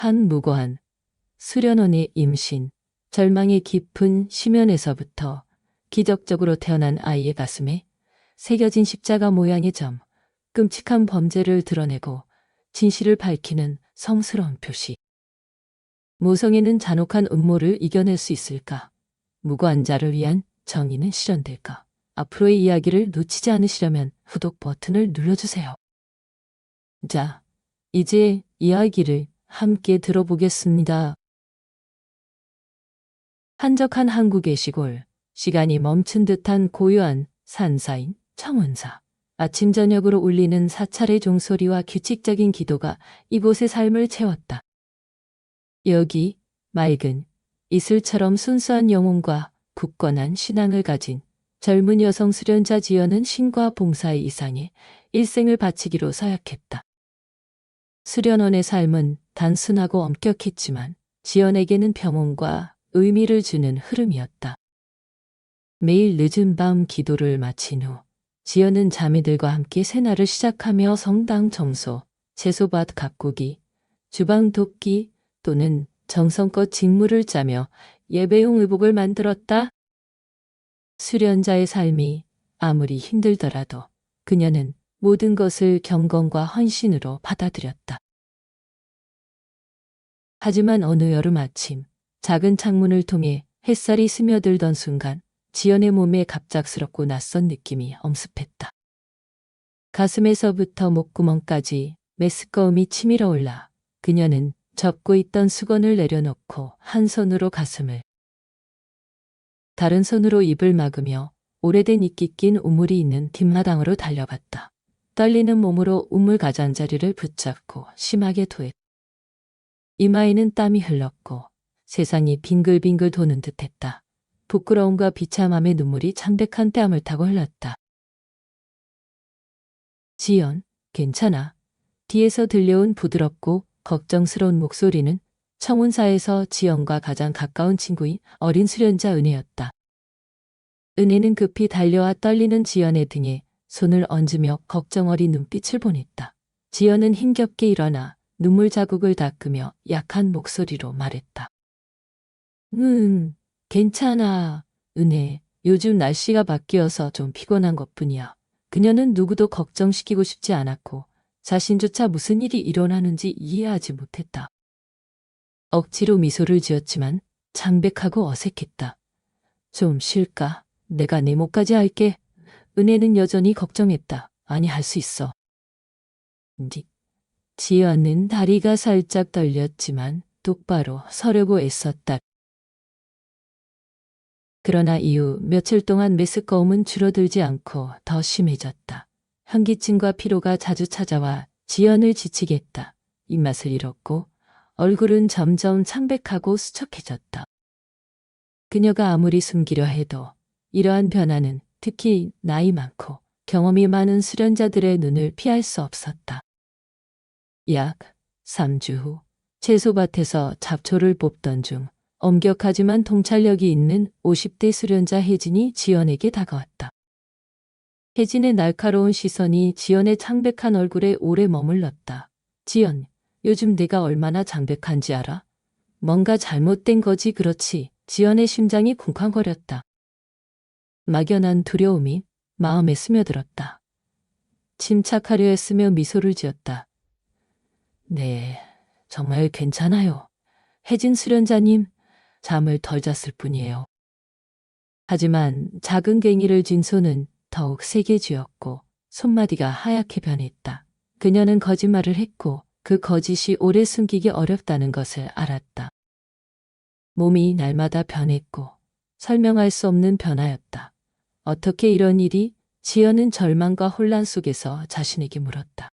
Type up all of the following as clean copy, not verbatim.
한 무고한 수련원의 임신, 절망의 깊은 심연에서부터 기적적으로 태어난 아이의 가슴에 새겨진 십자가 모양의 점, 끔찍한 범죄를 드러내고 진실을 밝히는 성스러운 표시. 모성애는 잔혹한 음모를 이겨낼 수 있을까? 무고한 자를 위한 정의는 실현될까? 앞으로의 이야기를 놓치지 않으시려면 구독 버튼을 눌러주세요. 자, 이제 이야기를 함께 들어보겠습니다. 한적한 한국의 시골, 시간이 멈춘 듯한 고요한 산사인 청운사. 아침 저녁으로 울리는 사찰의 종소리와 규칙적인 기도가 이곳의 삶을 채웠다. 여기 맑은 이슬처럼 순수한 영혼과 굳건한 신앙을 가진 젊은 여성 수련자 지연은 신과 봉사의 이상에 일생을 바치기로 서약했다. 수련원의 삶은 단순하고 엄격했지만 지연에게는 평온과 의미를 주는 흐름이었다. 매일 늦은 밤 기도를 마친 후 지연은 자매들과 함께 새날을 시작하며 성당 청소, 채소밭 가꾸기, 주방 돕기 또는 정성껏 직무를 짜며 예배용 의복을 만들었다. 수련자의 삶이 아무리 힘들더라도 그녀는 모든 것을 경건과 헌신으로 받아들였다. 하지만 어느 여름 아침, 작은 창문을 통해 햇살이 스며들던 순간 지연의 몸에 갑작스럽고 낯선 느낌이 엄습했다. 가슴에서부터 목구멍까지 메스꺼움이 치밀어 올라 그녀는 접고 있던 수건을 내려놓고 한 손으로 가슴을, 다른 손으로 입을 막으며 오래된 이끼 낀 우물이 있는 뒷마당으로 달려갔다. 떨리는 몸으로 우물 가장자리를 붙잡고 심하게 토했다. 이마에는 땀이 흘렀고 세상이 빙글빙글 도는 듯했다. 부끄러움과 비참함의 눈물이 창백한 뺨을 타고 흘렀다. 지연, 괜찮아. 뒤에서 들려온 부드럽고 걱정스러운 목소리는 청운사에서 지연과 가장 가까운 친구인 어린 수련자 은혜였다. 은혜는 급히 달려와 떨리는 지연의 등에 손을 얹으며 걱정 어린 눈빛을 보냈다. 지연은 힘겹게 일어나 눈물 자국을 닦으며 약한 목소리로 말했다. 괜찮아. 은혜, 요즘 날씨가 바뀌어서 좀 피곤한 것뿐이야. 그녀는 누구도 걱정시키고 싶지 않았고 자신조차 무슨 일이 일어나는지 이해하지 못했다. 억지로 미소를 지었지만 창백하고 어색했다. 좀 쉴까? 내가 내 몫까지 할게. 은혜는 여전히 걱정했다. 아니, 할 수 있어. 지연은 다리가 살짝 떨렸지만 똑바로 서려고 애썼다. 그러나 이후 며칠 동안 메스꺼움은 줄어들지 않고 더 심해졌다. 현기증과 피로가 자주 찾아와 지연을 지치게 했다. 입맛을 잃었고 얼굴은 점점 창백하고 수척해졌다. 그녀가 아무리 숨기려 해도 이러한 변화는 특히 나이 많고 경험이 많은 수련자들의 눈을 피할 수 없었다. 약 3주 후 채소밭에서 잡초를 뽑던 중 엄격하지만 통찰력이 있는 50대 수련자 혜진이 지연에게 다가왔다. 혜진의 날카로운 시선이 지연의 창백한 얼굴에 오래 머물렀다. 지연, 요즘 내가 얼마나 창백한지 알아? 뭔가 잘못된 거지 그렇지. 지연의 심장이 쿵쾅거렸다. 막연한 두려움이 마음에 스며들었다. 침착하려 했으며 미소를 지었다. 네, 정말 괜찮아요. 혜진 수련자님, 잠을 덜 잤을 뿐이에요. 하지만 작은 괭이를 쥔 손은 더욱 세게 쥐었고 손마디가 하얗게 변했다. 그녀는 거짓말을 했고 그 거짓이 오래 숨기기 어렵다는 것을 알았다. 몸이 날마다 변했고 설명할 수 없는 변화였다. 어떻게 이런 일이? 지연은 절망과 혼란 속에서 자신에게 물었다.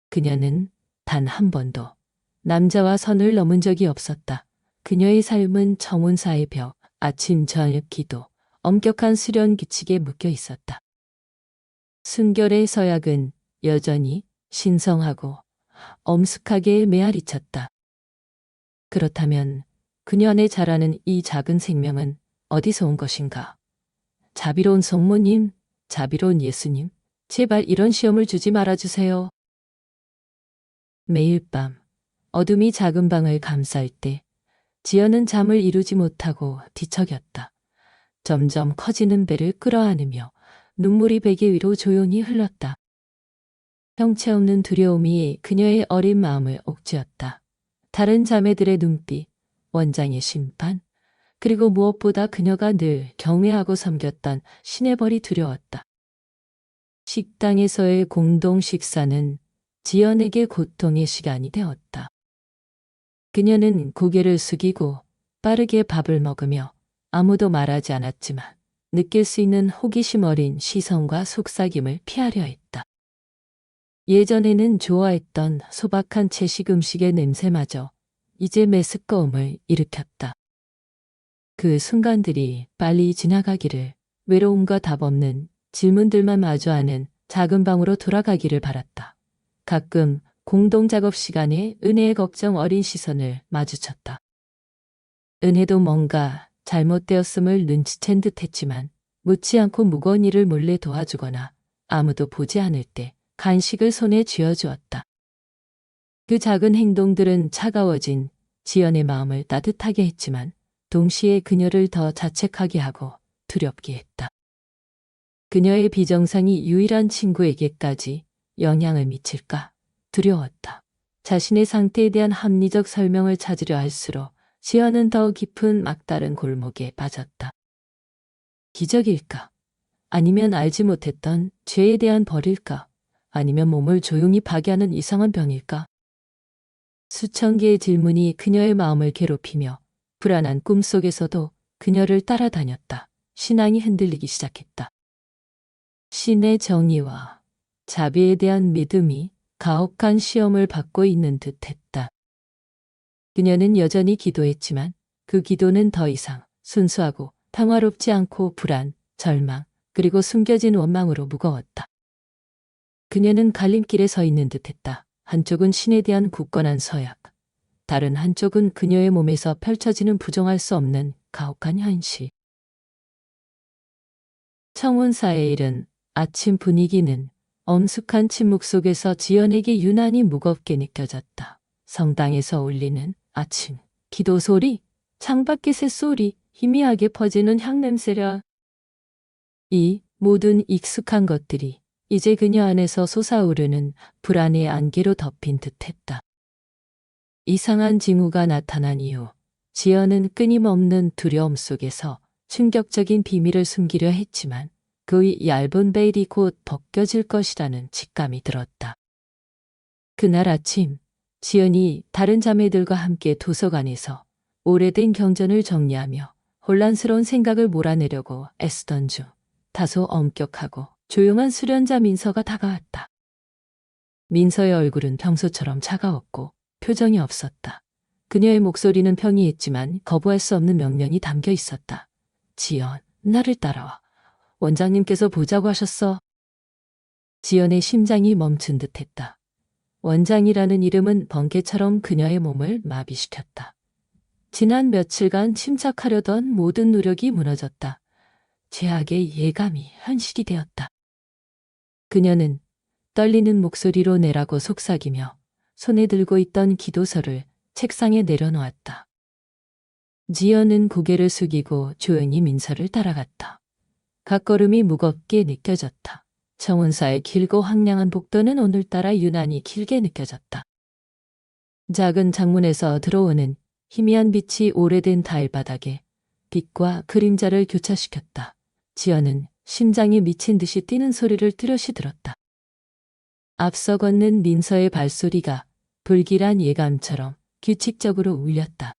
그녀는 단 한 번도 남자와 선을 넘은 적이 없었다. 그녀의 삶은 청운사의 벽, 아침 저녁 기도, 엄격한 수련 규칙에 묶여 있었다. 순결의 서약은 여전히 신성하고 엄숙하게 메아리쳤다. 그렇다면 그녀 안에 자라는 이 작은 생명은 어디서 온 것인가? 자비로운 성모님, 자비로운 예수님, 제발 이런 시험을 주지 말아주세요. 매일 밤 어둠이 작은 방을 감쌀 때 지연은 잠을 이루지 못하고 뒤척였다. 점점 커지는 배를 끌어안으며 눈물이 베개 위로 조용히 흘렀다. 형체 없는 두려움이 그녀의 어린 마음을 옥죄었다. 다른 자매들의 눈빛, 원장의 심판, 그리고 무엇보다 그녀가 늘 경외하고 섬겼던 신의 벌이 두려웠다. 식당에서의 공동 식사는 지연에게 고통의 시간이 되었다. 그녀는 고개를 숙이고 빠르게 밥을 먹으며 아무도 말하지 않았지만 느낄 수 있는 호기심 어린 시선과 속삭임을 피하려 했다. 예전에는 좋아했던 소박한 채식 음식의 냄새마저 이제 메스꺼움을 일으켰다. 그 순간들이 빨리 지나가기를, 외로움과 답 없는 질문들만 마주하는 작은 방으로 돌아가기를 바랐다. 가끔 공동 작업 시간에 은혜의 걱정 어린 시선을 마주쳤다. 은혜도 뭔가 잘못되었음을 눈치챈 듯 했지만 묻지 않고 무거운 일을 몰래 도와주거나 아무도 보지 않을 때 간식을 손에 쥐어주었다. 그 작은 행동들은 차가워진 지연의 마음을 따뜻하게 했지만 동시에 그녀를 더 자책하게 하고 두렵게 했다. 그녀의 비정상이 유일한 친구에게까지 영향을 미칠까 두려웠다. 자신의 상태에 대한 합리적 설명을 찾으려 할수록 지연은 더 깊은 막다른 골목에 빠졌다. 기적일까? 아니면 알지 못했던 죄에 대한 벌일까? 아니면 몸을 조용히 파괴하는 이상한 병일까? 수천 개의 질문이 그녀의 마음을 괴롭히며 불안한 꿈속에서도 그녀를 따라다녔다. 신앙이 흔들리기 시작했다. 신의 정의와 자비에 대한 믿음이 가혹한 시험을 받고 있는 듯했다. 그녀는 여전히 기도했지만 그 기도는 더 이상 순수하고 평화롭지 않고 불안, 절망, 그리고 숨겨진 원망으로 무거웠다. 그녀는 갈림길에 서 있는 듯했다. 한쪽은 신에 대한 굳건한 서약, 다른 한쪽은 그녀의 몸에서 펼쳐지는 부정할 수 없는 가혹한 현실. 청운사에 이른 아침 분위기는 엄숙한 침묵 속에서 지연에게 유난히 무겁게 느껴졌다. 성당에서 울리는 아침 기도 소리, 창밖의 새소리, 희미하게 퍼지는 향냄새라. 이 모든 익숙한 것들이 이제 그녀 안에서 솟아오르는 불안의 안개로 덮인 듯했다. 이상한 징후가 나타난 이후 지연은 끊임없는 두려움 속에서 충격적인 비밀을 숨기려 했지만 그의 얇은 베일이 곧 벗겨질 것이라는 직감이 들었다. 그날 아침 지연이 다른 자매들과 함께 도서관에서 오래된 경전을 정리하며 혼란스러운 생각을 몰아내려고 애쓰던 중 다소 엄격하고 조용한 수련자 민서가 다가왔다. 민서의 얼굴은 평소처럼 차가웠고 표정이 없었다. 그녀의 목소리는 평이했지만 거부할 수 없는 명령이 담겨 있었다. 지연, 나를 따라와. 원장님께서 보자고 하셨어. 지연의 심장이 멈춘 듯했다. 원장이라는 이름은 번개처럼 그녀의 몸을 마비시켰다. 지난 며칠간 침착하려던 모든 노력이 무너졌다. 죄악의 예감이 현실이 되었다. 그녀는 떨리는 목소리로 내라고 속삭이며 손에 들고 있던 기도서를 책상에 내려놓았다. 지연은 고개를 숙이고 조용히 민서를 따라갔다. 각걸음이 무겁게 느껴졌다. 청운사의 길고 황량한 복도는 오늘따라 유난히 길게 느껴졌다. 작은 창문에서 들어오는 희미한 빛이 오래된 타일바닥에 빛과 그림자를 교차시켰다. 지연은 심장이 미친 듯이 뛰는 소리를 뚜렷이 들었다. 앞서 걷는 민서의 발소리가 불길한 예감처럼 규칙적으로 울렸다.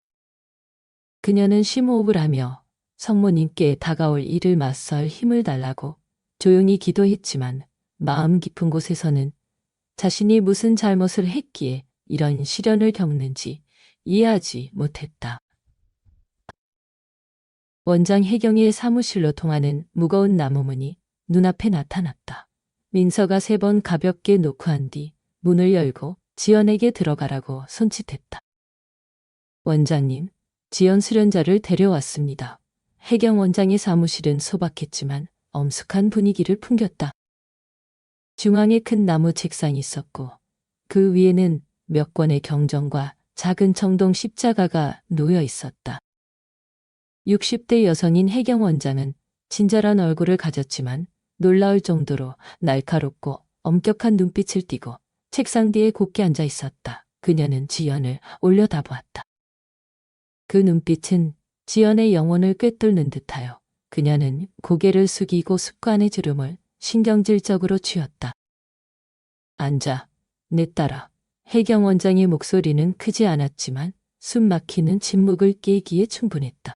그녀는 심호흡을 하며 성모님께 다가올 일을 맞설 힘을 달라고 조용히 기도했지만 마음 깊은 곳에서는 자신이 무슨 잘못을 했기에 이런 시련을 겪는지 이해하지 못했다. 원장 혜경이의 사무실로 통하는 무거운 나무문이 눈앞에 나타났다. 민서가 3번 가볍게 노크한 뒤 문을 열고 지연에게 들어가라고 손짓했다. 원장님, 지연 수련자를 데려왔습니다. 혜경 원장의 사무실은 소박했지만 엄숙한 분위기를 풍겼다. 중앙에 큰 나무 책상이 있었고 그 위에는 몇 권의 경전과 작은 청동 십자가가 놓여 있었다. 60대 여성인 혜경 원장은 친절한 얼굴을 가졌지만 놀라울 정도로 날카롭고 엄격한 눈빛을 띠고 책상 뒤에 곧게 앉아 있었다. 그녀는 지연을 올려다보았다. 그 눈빛은 지연의 영혼을 꿰뚫는 듯하여 그녀는 고개를 숙이고 습관의 주름을 신경질적으로 쥐었다. 앉아, 내 딸아. 혜경 원장의 목소리는 크지 않았지만 숨 막히는 침묵을 깨기에 충분했다.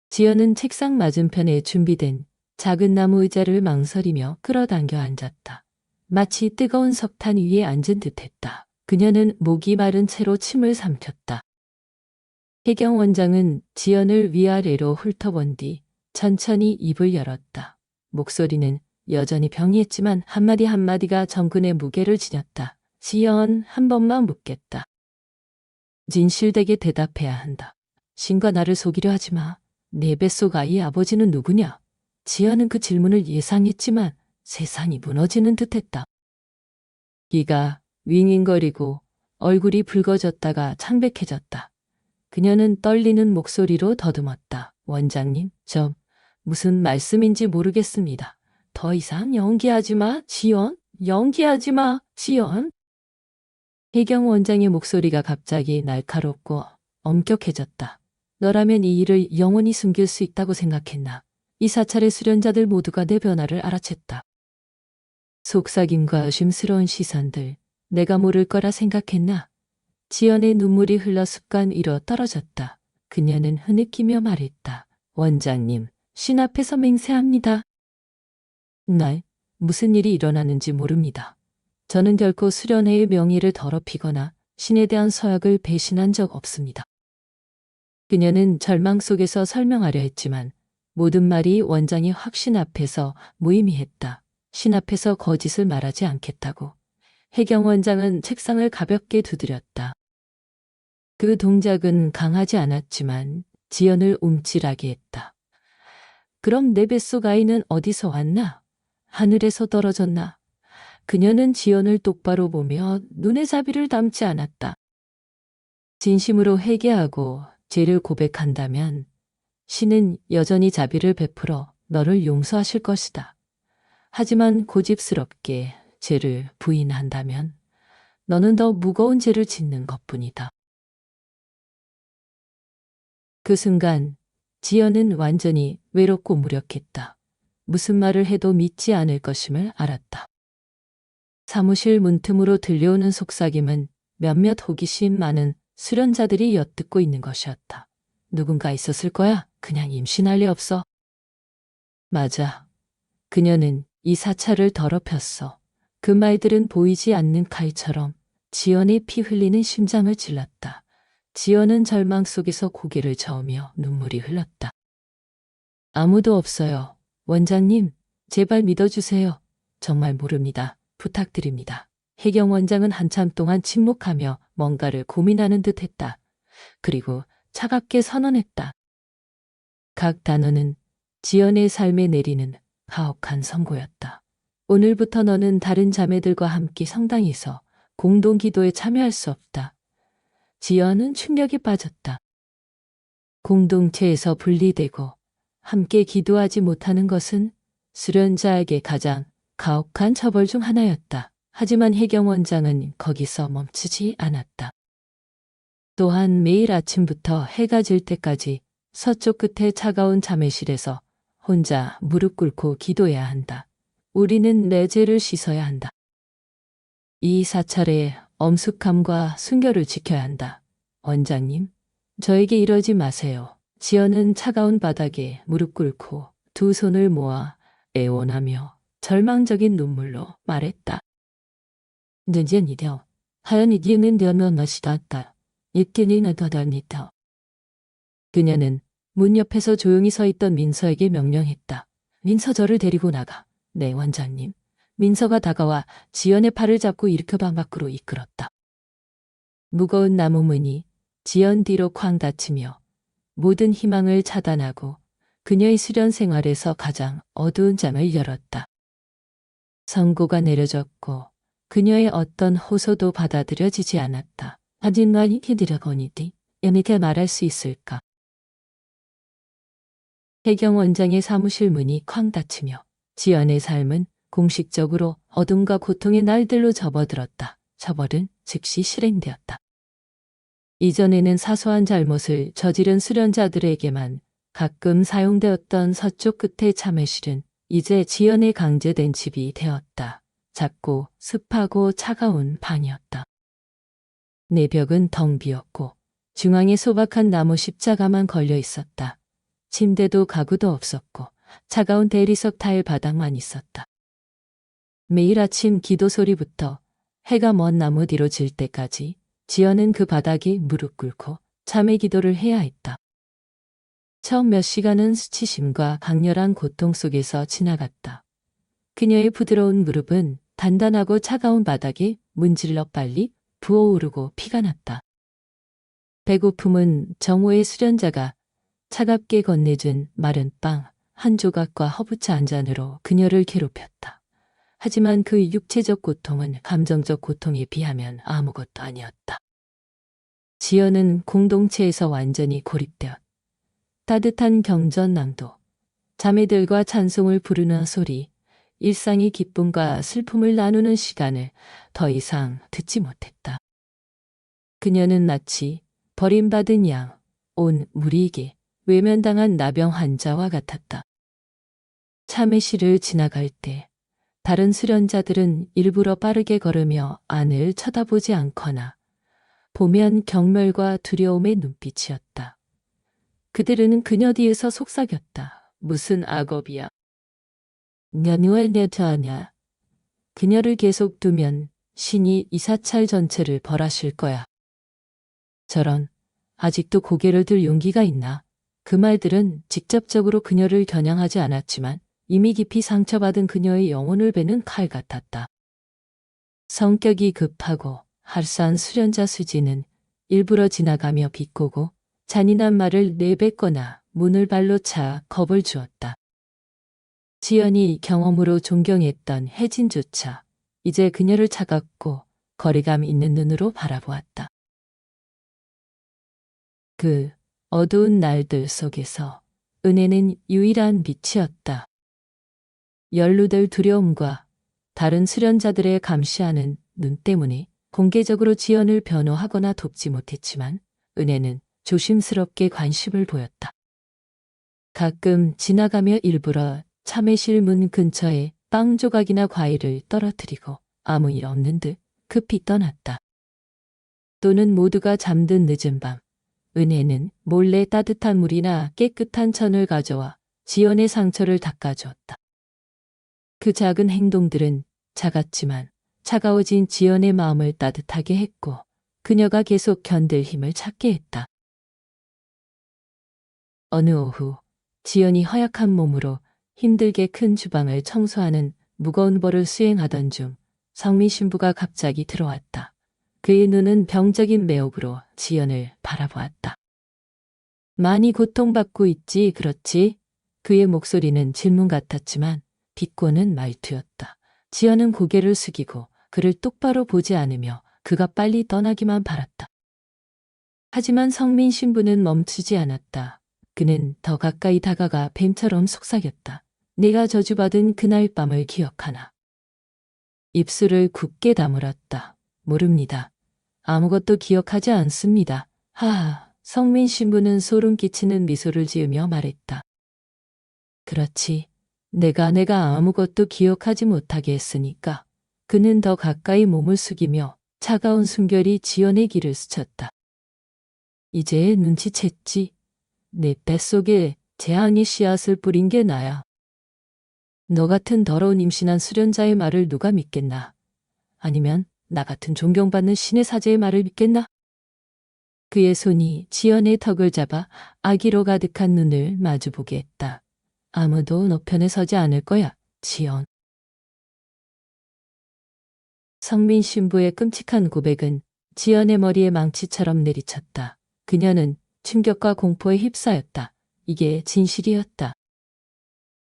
지연은 책상 맞은편에 준비된 작은 나무 의자를 망설이며 끌어당겨 앉았다. 마치 뜨거운 석탄 위에 앉은 듯했다. 그녀는 목이 마른 채로 침을 삼켰다. 혜경 원장은 지연을 위아래로 훑어본 뒤 천천히 입을 열었다. 목소리는 여전히 병이했지만 한마디 한마디가 정근의 무게를 지녔다. 지연, 한 번만 묻겠다. 진실되게 대답해야 한다. 신과 나를 속이려 하지 마. 내 뱃속 아이의 아버지는 누구냐? 지연은 그 질문을 예상했지만 세상이 무너지는 듯했다. 귀가 윙윙거리고 얼굴이 붉어졌다가 창백해졌다. 그녀는 떨리는 목소리로 더듬었다. 원장님, 저 무슨 말씀인지 모르겠습니다. 더 이상 연기하지 마, 지연. 연기하지 마, 지연. 혜경 원장의 목소리가 갑자기 날카롭고 엄격해졌다. 너라면 이 일을 영원히 숨길 수 있다고 생각했나? 이 사찰의 수련자들 모두가 내 변화를 알아챘다. 속삭임과 의심스러운 시선들, 내가 모를 거라 생각했나? 지연의 눈물이 흘러 습관 위로 떨어졌다. 그녀는 흐느끼며 말했다. 원장님, 신 앞에서 맹세합니다. 날, 무슨 일이 일어나는지 모릅니다. 저는 결코 수련회의 명예를 더럽히거나 신에 대한 서약을 배신한 적 없습니다. 그녀는 절망 속에서 설명하려 했지만 모든 말이 원장의 확신 앞에서 무의미했다. 신 앞에서 거짓을 말하지 않겠다고. 혜경 원장은 책상을 가볍게 두드렸다. 그 동작은 강하지 않았지만 지연을 움찔하게 했다. 그럼 내 뱃속 아이는 어디서 왔나? 하늘에서 떨어졌나? 그녀는 지연을 똑바로 보며 눈에 자비를 담지 않았다. 진심으로 회개하고 죄를 고백한다면 신은 여전히 자비를 베풀어 너를 용서하실 것이다. 하지만 고집스럽게 죄를 부인한다면 너는 더 무거운 죄를 짓는 것뿐이다. 그 순간 지연은 완전히 외롭고 무력했다. 무슨 말을 해도 믿지 않을 것임을 알았다. 사무실 문틈으로 들려오는 속삭임은 몇몇 호기심 많은 수련자들이 엿듣고 있는 것이었다. 누군가 있었을 거야. 그냥 임신할 리 없어. 맞아. 그녀는 이 사찰을 더럽혔어. 그 말들은 보이지 않는 칼처럼 지연의 피 흘리는 심장을 찔렀다. 지연은 절망 속에서 고개를 저으며 눈물이 흘렀다. 아무도 없어요. 원장님, 제발 믿어주세요. 정말 모릅니다. 부탁드립니다. 혜경 원장은 한참 동안 침묵하며 뭔가를 고민하는 듯했다. 그리고 차갑게 선언했다. 각 단어는 지연의 삶에 내리는 가혹한 선고였다. 오늘부터 너는 다른 자매들과 함께 성당에서 공동 기도에 참여할 수 없다. 지연은 충격에 빠졌다. 공동체에서 분리되고 함께 기도하지 못하는 것은 수련자에게 가장 가혹한 처벌 중 하나였다. 하지만 혜경 원장은 거기서 멈추지 않았다. 또한 매일 아침부터 해가 질 때까지 서쪽 끝에 차가운 자매실에서 혼자 무릎 꿇고 기도해야 한다. 우리는 내 죄를 씻어야 한다. 이 사찰의 엄숙함과 순결을 지켜야 한다. 원장님, 저에게 이러지 마세요. 지연은 차가운 바닥에 무릎 꿇고 두 손을 모아 애원하며 절망적인 눈물로 말했다. 늦은이려 하연이 뒤는 되면 맛이다. 이때는 더다니다. 그녀는 문 옆에서 조용히 서 있던 민서에게 명령했다. 민서 저를 데리고 나가. 네, 원장님. 민서가 다가와 지연의 팔을 잡고 일으켜 방 밖으로 이끌었다. 무거운 나무 문이 지연 뒤로 쾅 닫히며 모든 희망을 차단하고 그녀의 수련 생활에서 가장 어두운 잠을 열었다. 선고가 내려졌고 그녀의 어떤 호소도 받아들여지지 않았다. 하지만 이들이라거니디 연이게 말할 수 있을까? 해경 원장의 사무실 문이 쾅 닫히며 지연의 삶은 공식적으로 어둠과 고통의 날들로 접어들었다. 처벌은 즉시 실행되었다. 이전에는 사소한 잘못을 저지른 수련자들에게만 가끔 사용되었던 서쪽 끝의 참외실은 이제 지연의 강제된 집이 되었다. 작고 습하고 차가운 방이었다. 내벽은 텅 비었고 중앙에 소박한 나무 십자가만 걸려 있었다. 침대도 가구도 없었고 차가운 대리석 타일 바닥만 있었다. 매일 아침 기도 소리부터 해가 먼 나무 뒤로 질 때까지 지연은 그 바닥에 무릎 꿇고 참회 기도를 해야 했다. 처음 몇 시간은 수치심과 강렬한 고통 속에서 지나갔다. 그녀의 부드러운 무릎은 단단하고 차가운 바닥에 문질러 빨리 부어오르고 피가 났다. 배고픔은 정오의 수련자가 차갑게 건네준 마른 빵 한 조각과 허브차 한 잔으로 그녀를 괴롭혔다. 하지만 그 육체적 고통은 감정적 고통에 비하면 아무것도 아니었다. 지연은 공동체에서 완전히 고립되었다. 따뜻한 경전낭도, 자매들과 찬송을 부르는 소리, 일상의 기쁨과 슬픔을 나누는 시간을 더 이상 듣지 못했다. 그녀는 마치 버림받은 양, 온 무리에게 외면당한 나병 환자와 같았다. 참외실을 지나갈 때 다른 수련자들은 일부러 빠르게 걸으며 안을 쳐다보지 않거나 보면 경멸과 두려움의 눈빛이었다. 그들은 그녀 뒤에서 속삭였다. 무슨 악업이야. 년우의 내터하냐. 그녀를 계속 두면 신이 이 사찰 전체를 벌하실 거야. 저런, 아직도 고개를 들 용기가 있나? 그 말들은 직접적으로 그녀를 겨냥하지 않았지만 이미 깊이 상처받은 그녀의 영혼을 베는 칼 같았다. 성격이 급하고 할수한 수련자 수지는 일부러 지나가며 비꼬고 잔인한 말을 내뱉거나 문을 발로 차 겁을 주었다. 지연이 경험으로 존경했던 혜진조차 이제 그녀를 차갑고 거리감 있는 눈으로 바라보았다. 그 어두운 날들 속에서 은혜는 유일한 빛이었다. 연루될 두려움과 다른 수련자들의 감시하는 눈 때문에 공개적으로 지연을 변호하거나 돕지 못했지만 은혜는 조심스럽게 관심을 보였다. 가끔 지나가며 일부러 참외실 문 근처에 빵 조각이나 과일을 떨어뜨리고 아무 일 없는 듯 급히 떠났다. 또는 모두가 잠든 늦은 밤, 은혜는 몰래 따뜻한 물이나 깨끗한 천을 가져와 지연의 상처를 닦아주었다. 그 작은 행동들은 작았지만 차가워진 지연의 마음을 따뜻하게 했고 그녀가 계속 견딜 힘을 찾게 했다. 어느 오후 지연이 허약한 몸으로 힘들게 큰 주방을 청소하는 무거운 벌을 수행하던 중 성미 신부가 갑자기 들어왔다. 그의 눈은 병적인 매혹으로 지연을 바라보았다. 많이 고통받고 있지, 그렇지? 그의 목소리는 질문 같았지만 비꼬는 말투였다. 지연은 고개를 숙이고 그를 똑바로 보지 않으며 그가 빨리 떠나기만 바랐다. 하지만 성민 신부는 멈추지 않았다. 그는 더 가까이 다가가 뱀처럼 속삭였다. 네가 저주받은 그날 밤을 기억하나? 입술을 굳게 다물었다. 모릅니다. 아무것도 기억하지 않습니다. 하하, 성민 신부는 소름 끼치는 미소를 지으며 말했다. 그렇지. 내가 아무것도 기억하지 못하게 했으니까. 그는 더 가까이 몸을 숙이며 차가운 숨결이 지연의 귀를 스쳤다. 이제 눈치챘지. 내 뱃속에 재앙의 씨앗을 뿌린 게 나야. 너 같은 더러운 임신한 수련자의 말을 누가 믿겠나? 아니면 나 같은 존경받는 신의 사제의 말을 믿겠나? 그의 손이 지연의 턱을 잡아 아기로 가득한 눈을 마주보게 했다. 아무도 너 편에 서지 않을 거야, 지연. 성민 신부의 끔찍한 고백은 지연의 머리에 망치처럼 내리쳤다. 그녀는 충격과 공포에 휩싸였다. 이게 진실이었다.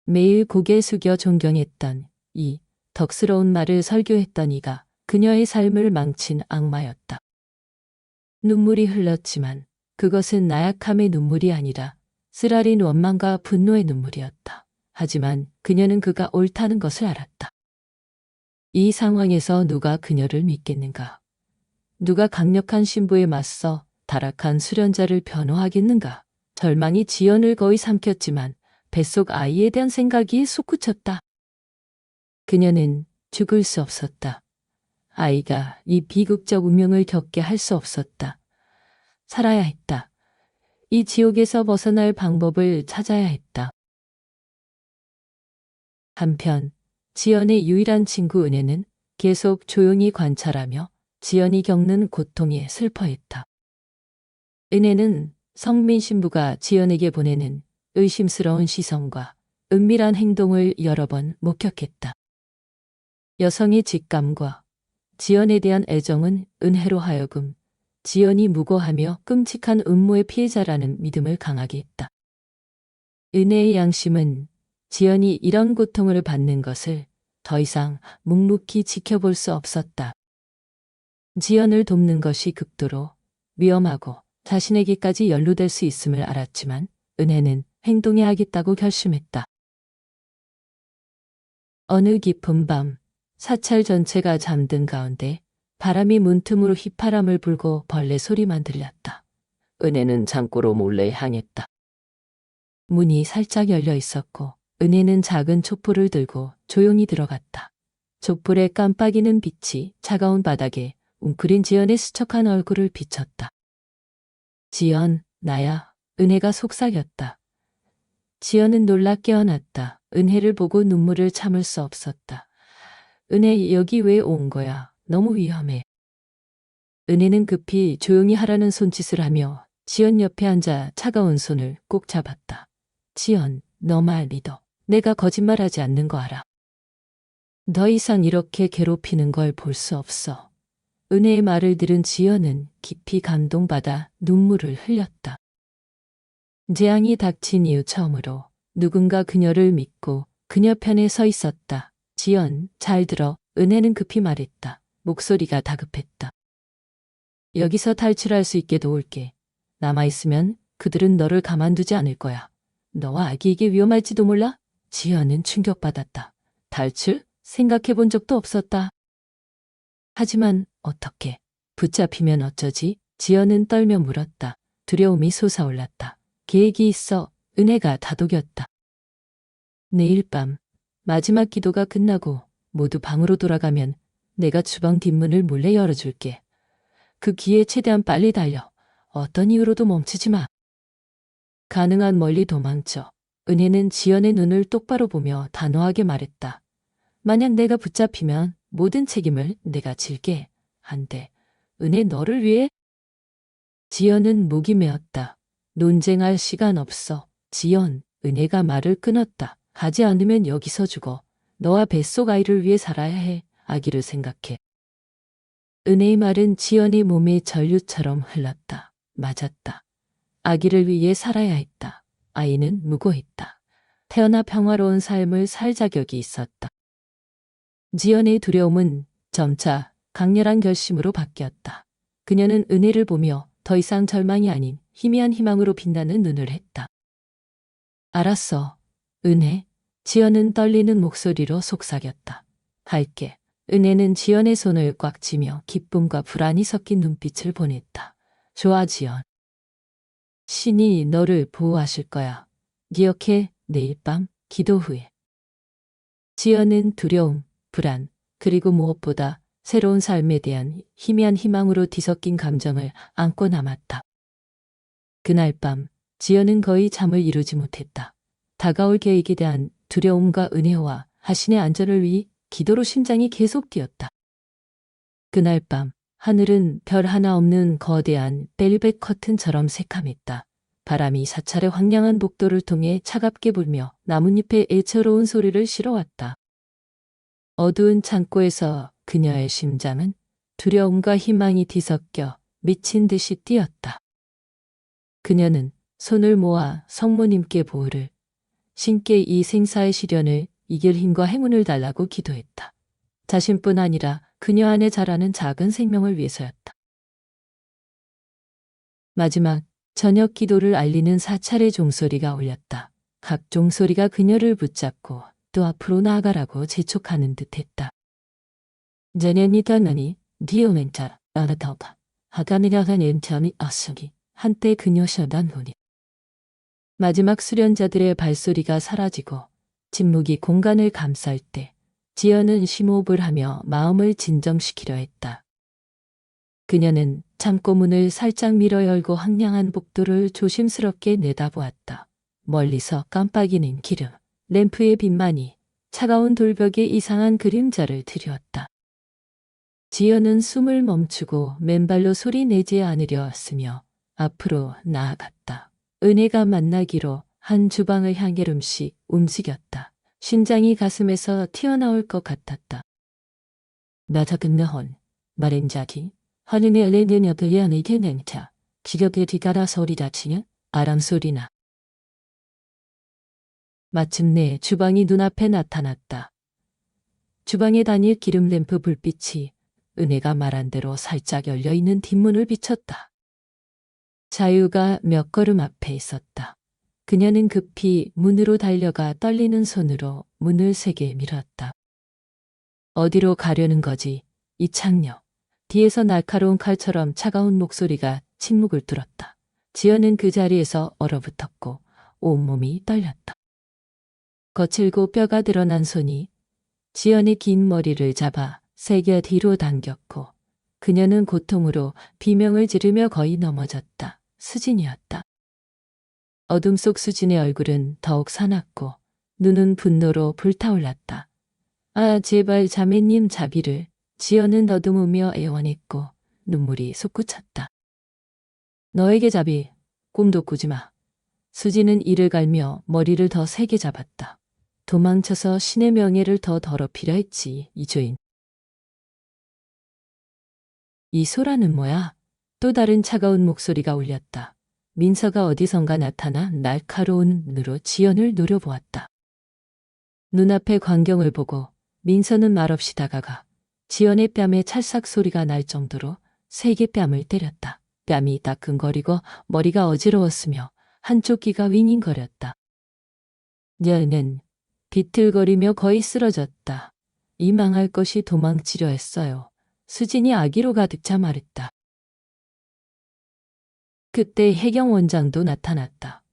매일 고개 숙여 존경했던 이 덕스러운 말을 설교했던 이가 그녀의 삶을 망친 악마였다. 눈물이 흘렀지만 그것은 나약함의 눈물이 아니라 쓰라린 원망과 분노의 눈물이었다. 하지만 그녀는 그가 옳다는 것을 알았다. 이 상황에서 누가 그녀를 믿겠는가? 누가 강력한 신부에 맞서 타락한 수련자를 변호하겠는가? 절망이 지연을 거의 삼켰지만 뱃속 아이에 대한 생각이 솟구쳤다. 그녀는 죽을 수 없었다. 아이가 이 비극적 운명을 겪게 할 수 없었다. 살아야 했다. 이 지옥에서 벗어날 방법을 찾아야 했다. 한편 지연의 유일한 친구 은혜는 계속 조용히 관찰하며 지연이 겪는 고통에 슬퍼했다. 은혜는 성민 신부가 지연에게 보내는 의심스러운 시선과 은밀한 행동을 여러 번 목격했다. 여성의 직감과 지연에 대한 애정은 은혜로 하여금 지연이 무고하며 끔찍한 음모의 피해자라는 믿음을 강하게 했다. 은혜의 양심은 지연이 이런 고통을 받는 것을 더 이상 묵묵히 지켜볼 수 없었다. 지연을 돕는 것이 극도로 위험하고 자신에게까지 연루될 수 있음을 알았지만 은혜는 행동해야 하겠다고 결심했다. 어느 깊은 밤 사찰 전체가 잠든 가운데 바람이 문틈으로 휘파람을 불고 벌레 소리만 들렸다. 은혜는 창고로 몰래 향했다. 문이 살짝 열려 있었고 은혜는 작은 촛불을 들고 조용히 들어갔다. 촛불에 깜빡이는 빛이 차가운 바닥에 웅크린 지연의 수척한 얼굴을 비쳤다. 지연, 나야. 은혜가 속삭였다. 지연은 놀라 깨어났다. 은혜를 보고 눈물을 참을 수 없었다. 은혜, 여기 왜 온 거야? 너무 위험해. 은혜는 급히 조용히 하라는 손짓을 하며 지연 옆에 앉아 차가운 손을 꼭 잡았다. 지연, 너 말 믿어. 내가 거짓말하지 않는 거 알아. 더 이상 이렇게 괴롭히는 걸 볼 수 없어. 은혜의 말을 들은 지연은 깊이 감동받아 눈물을 흘렸다. 재앙이 닥친 이후 처음으로 누군가 그녀를 믿고 그녀 편에 서 있었다. 지연, 잘 들어. 은혜는 급히 말했다. 목소리가 다급했다. 여기서 탈출할 수 있게 도울게. 남아있으면 그들은 너를 가만두지 않을 거야. 너와 아기에게 위험할지도 몰라? 지연은 충격받았다. 탈출? 생각해본 적도 없었다. 하지만 어떻게? 붙잡히면 어쩌지? 지연은 떨며 물었다. 두려움이 솟아올랐다. 계획이 있어. 은혜가 다독였다. 내일 밤 마지막 기도가 끝나고 모두 방으로 돌아가면 내가 주방 뒷문을 몰래 열어줄게. 그 기회에 최대한 빨리 달려. 어떤 이유로도 멈추지 마. 가능한 멀리 도망쳐. 은혜는 지연의 눈을 똑바로 보며 단호하게 말했다. 만약 내가 붙잡히면 모든 책임을 내가 질게. 안 돼. 은혜, 너를 위해? 지연은 목이 메었다. 논쟁할 시간 없어. 지연, 은혜가 말을 끊었다. 가지 않으면 여기서 죽어. 너와 뱃속 아이를 위해 살아야 해. 아기를 생각해. 은혜의 말은 지연의 몸에 전류처럼 흘렀다. 맞았다. 아기를 위해 살아야 했다. 아이는 무고했다. 태어나 평화로운 삶을 살 자격이 있었다. 지연의 두려움은 점차 강렬한 결심으로 바뀌었다. 그녀는 은혜를 보며 더 이상 절망이 아닌 희미한 희망으로 빛나는 눈을 했다. 알았어, 은혜. 지연은 떨리는 목소리로 속삭였다. 할게. 은혜는 지연의 손을 꽉 쥐며 기쁨과 불안이 섞인 눈빛을 보냈다. 좋아, 지연. 신이 너를 보호하실 거야. 기억해, 내일 밤 기도 후에. 지연은 두려움, 불안, 그리고 무엇보다 새로운 삶에 대한 희미한 희망으로 뒤섞인 감정을 안고 남았다. 그날 밤 지연은 거의 잠을 이루지 못했다. 다가올 계획에 대한 두려움과 은혜와 자신의 안전을 위해 기도로 심장이 계속 뛰었다. 그날 밤 하늘은 별 하나 없는 거대한 벨벳 커튼처럼 새카맸다. 바람이 사찰의 황량한 복도를 통해 차갑게 불며 나뭇잎의 애처로운 소리를 실어왔다. 어두운 창고에서 그녀의 심장은 두려움과 희망이 뒤섞여 미친 듯이 뛰었다. 그녀는 손을 모아 성모님께 보호를, 신께 이 생사의 시련을 이길 힘과 행운을 달라고 기도했다. 자신뿐 아니라 그녀 안에 자라는 작은 생명을 위해서였다. 마지막 저녁 기도를 알리는 4차례 종소리가 울렸다. 각 종소리가 그녀를 붙잡고 또 앞으로 나아가라고 재촉하는 듯했다. 제년이 떠나니 디오멘타 아르타오다. 하가니라간 엔참이 아스기. 한때 그녀셔던 후니. 마지막 수련자들의 발소리가 사라지고 침묵이 공간을 감쌀 때 지연은 심호흡을 하며 마음을 진정시키려 했다. 그녀는 창고 문을 살짝 밀어 열고 황량한 복도를 조심스럽게 내다보았다. 멀리서 깜빡이는 기름, 램프의 빛만이 차가운 돌벽에 이상한 그림자를 드리웠다. 지연은 숨을 멈추고 맨발로 소리 내지 않으려 했으며 앞으로 나아갔다. 은혜가 만나기로 한 주방을 향해 rum씩 움직였다. 심장이 가슴에서 튀어나올 것 같았다. 나작은 너혼, 마렌자기, 하늘의 레드녀들이 안에게 냉차, 기력의 뒤가라 소리가 치는 아람 소리나. 마침내 주방이 눈앞에 나타났다. 주방에 다닐 기름 램프 불빛이 은혜가 말한 대로 살짝 열려있는 뒷문을 비췄다. 자유가 몇 걸음 앞에 있었다. 그녀는 급히 문으로 달려가 떨리는 손으로 문을 세게 밀었다. 어디로 가려는 거지, 이 창녀. 뒤에서 날카로운 칼처럼 차가운 목소리가 침묵을 뚫었다. 지연은 그 자리에서 얼어붙었고 온몸이 떨렸다. 거칠고 뼈가 드러난 손이 지연의 긴 머리를 잡아 세게 뒤로 당겼고 그녀는 고통으로 비명을 지르며 거의 넘어졌다. 수진이었다. 어둠 속 수진의 얼굴은 더욱 사납고 눈은 분노로 불타올랐다. 아, 제발 자매님 자비를. 지연은 더듬으며 애원했고 눈물이 솟구쳤다. 너에게 자비, 꿈도 꾸지 마. 수진은 이를 갈며 머리를 더 세게 잡았다. 도망쳐서 신의 명예를 더 더럽히려 했지, 이주인. 이 소라는 뭐야? 또 다른 차가운 목소리가 울렸다. 민서가 어디선가 나타나 날카로운 눈으로 지연을 노려보았다. 눈앞의 광경을 보고 민서는 말없이 다가가 지연의 뺨에 찰싹 소리가 날 정도로 세게 뺨을 때렸다. 뺨이 따끔거리고 머리가 어지러웠으며 한쪽 귀가 윙윙거렸다. 여인은 비틀거리며 거의 쓰러졌다. 이 망할 것이 도망치려 했어요. 수진이 아기로 가득 차 말했다. 그때 혜경 원장도 나타났다.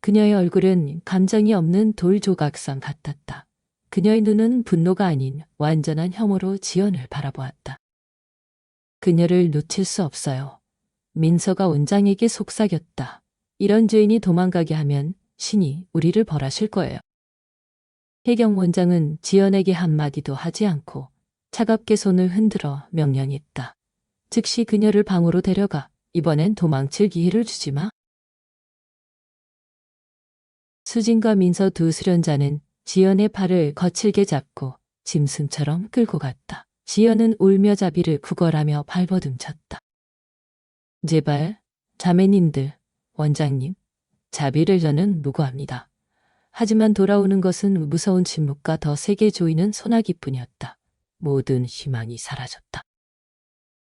그녀의 얼굴은 감정이 없는 돌 조각상 같았다. 그녀의 눈은 분노가 아닌 완전한 혐오로 지연을 바라보았다. 그녀를 놓칠 수 없어요. 민서가 원장에게 속삭였다. 이런 죄인이 도망가게 하면 신이 우리를 벌하실 거예요. 혜경 원장은 지연에게 한마디도 하지 않고 차갑게 손을 흔들어 명령했다. 즉시 그녀를 방으로 데려가. 이번엔 도망칠 기회를 주지 마. 수진과 민서 두 수련자는 지연의 팔을 거칠게 잡고 짐승처럼 끌고 갔다. 지연은 울며 자비를 구걸하며 발버둥쳤다. 제발, 자매님들, 원장님, 자비를 저는 무고합니다. 하지만 돌아오는 것은 무서운 침묵과 더 세게 조이는 소나기뿐이었다. 모든 희망이 사라졌다.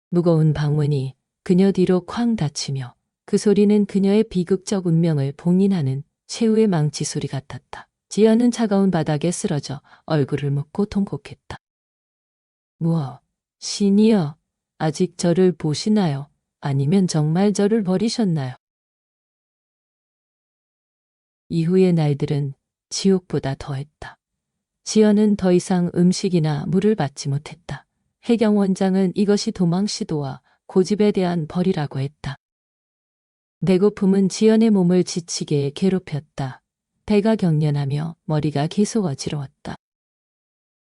무거운 방문이 그녀 뒤로 쾅 닫히며 그 소리는 그녀의 비극적 운명을 봉인하는 최후의 망치 소리 같았다. 지연은 차가운 바닥에 쓰러져 얼굴을 묶고 통곡했다. 무엇, 신이여, 아직 저를 보시나요? 아니면 정말 저를 버리셨나요? 이후의 날들은 지옥보다 더했다. 지연은 더 이상 음식이나 물을 받지 못했다. 혜경 원장은 이것이 도망 시도와 고집에 대한 벌이라고 했다. 배고픔은 지연의 몸을 지치게 괴롭혔다. 배가 경련하며 머리가 계속 어지러웠다.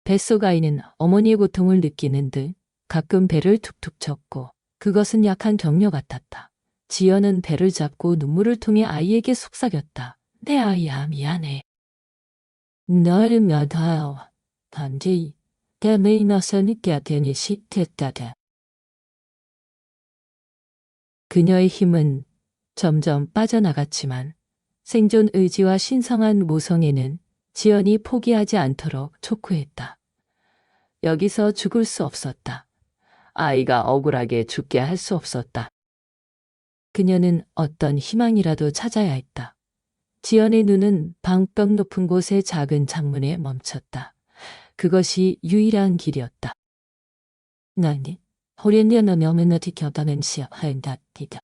뱃속 아이는 어머니의 고통을 느끼는 듯 가끔 배를 툭툭 쳤고 그것은 약한 격려 같았다. 지연은 배를 잡고 눈물을 통해 아이에게 속삭였다. 내 아이야, 미안해. 너를 믿어요. 단지 때문에 너서 느껴야 되니 싫겠다다. 그녀의 힘은 점점 빠져나갔지만 생존 의지와 신성한 모성애는 지연이 포기하지 않도록 촉구했다. 여기서 죽을 수 없었다. 아이가 억울하게 죽게 할 수 없었다. 그녀는 어떤 희망이라도 찾아야 했다. 지연의 눈은 방벽 높은 곳의 작은 창문에 멈췄다. 그것이 유일한 길이었다. 나니, 호련리언의 어머니한테 겹다는 시합한다티다.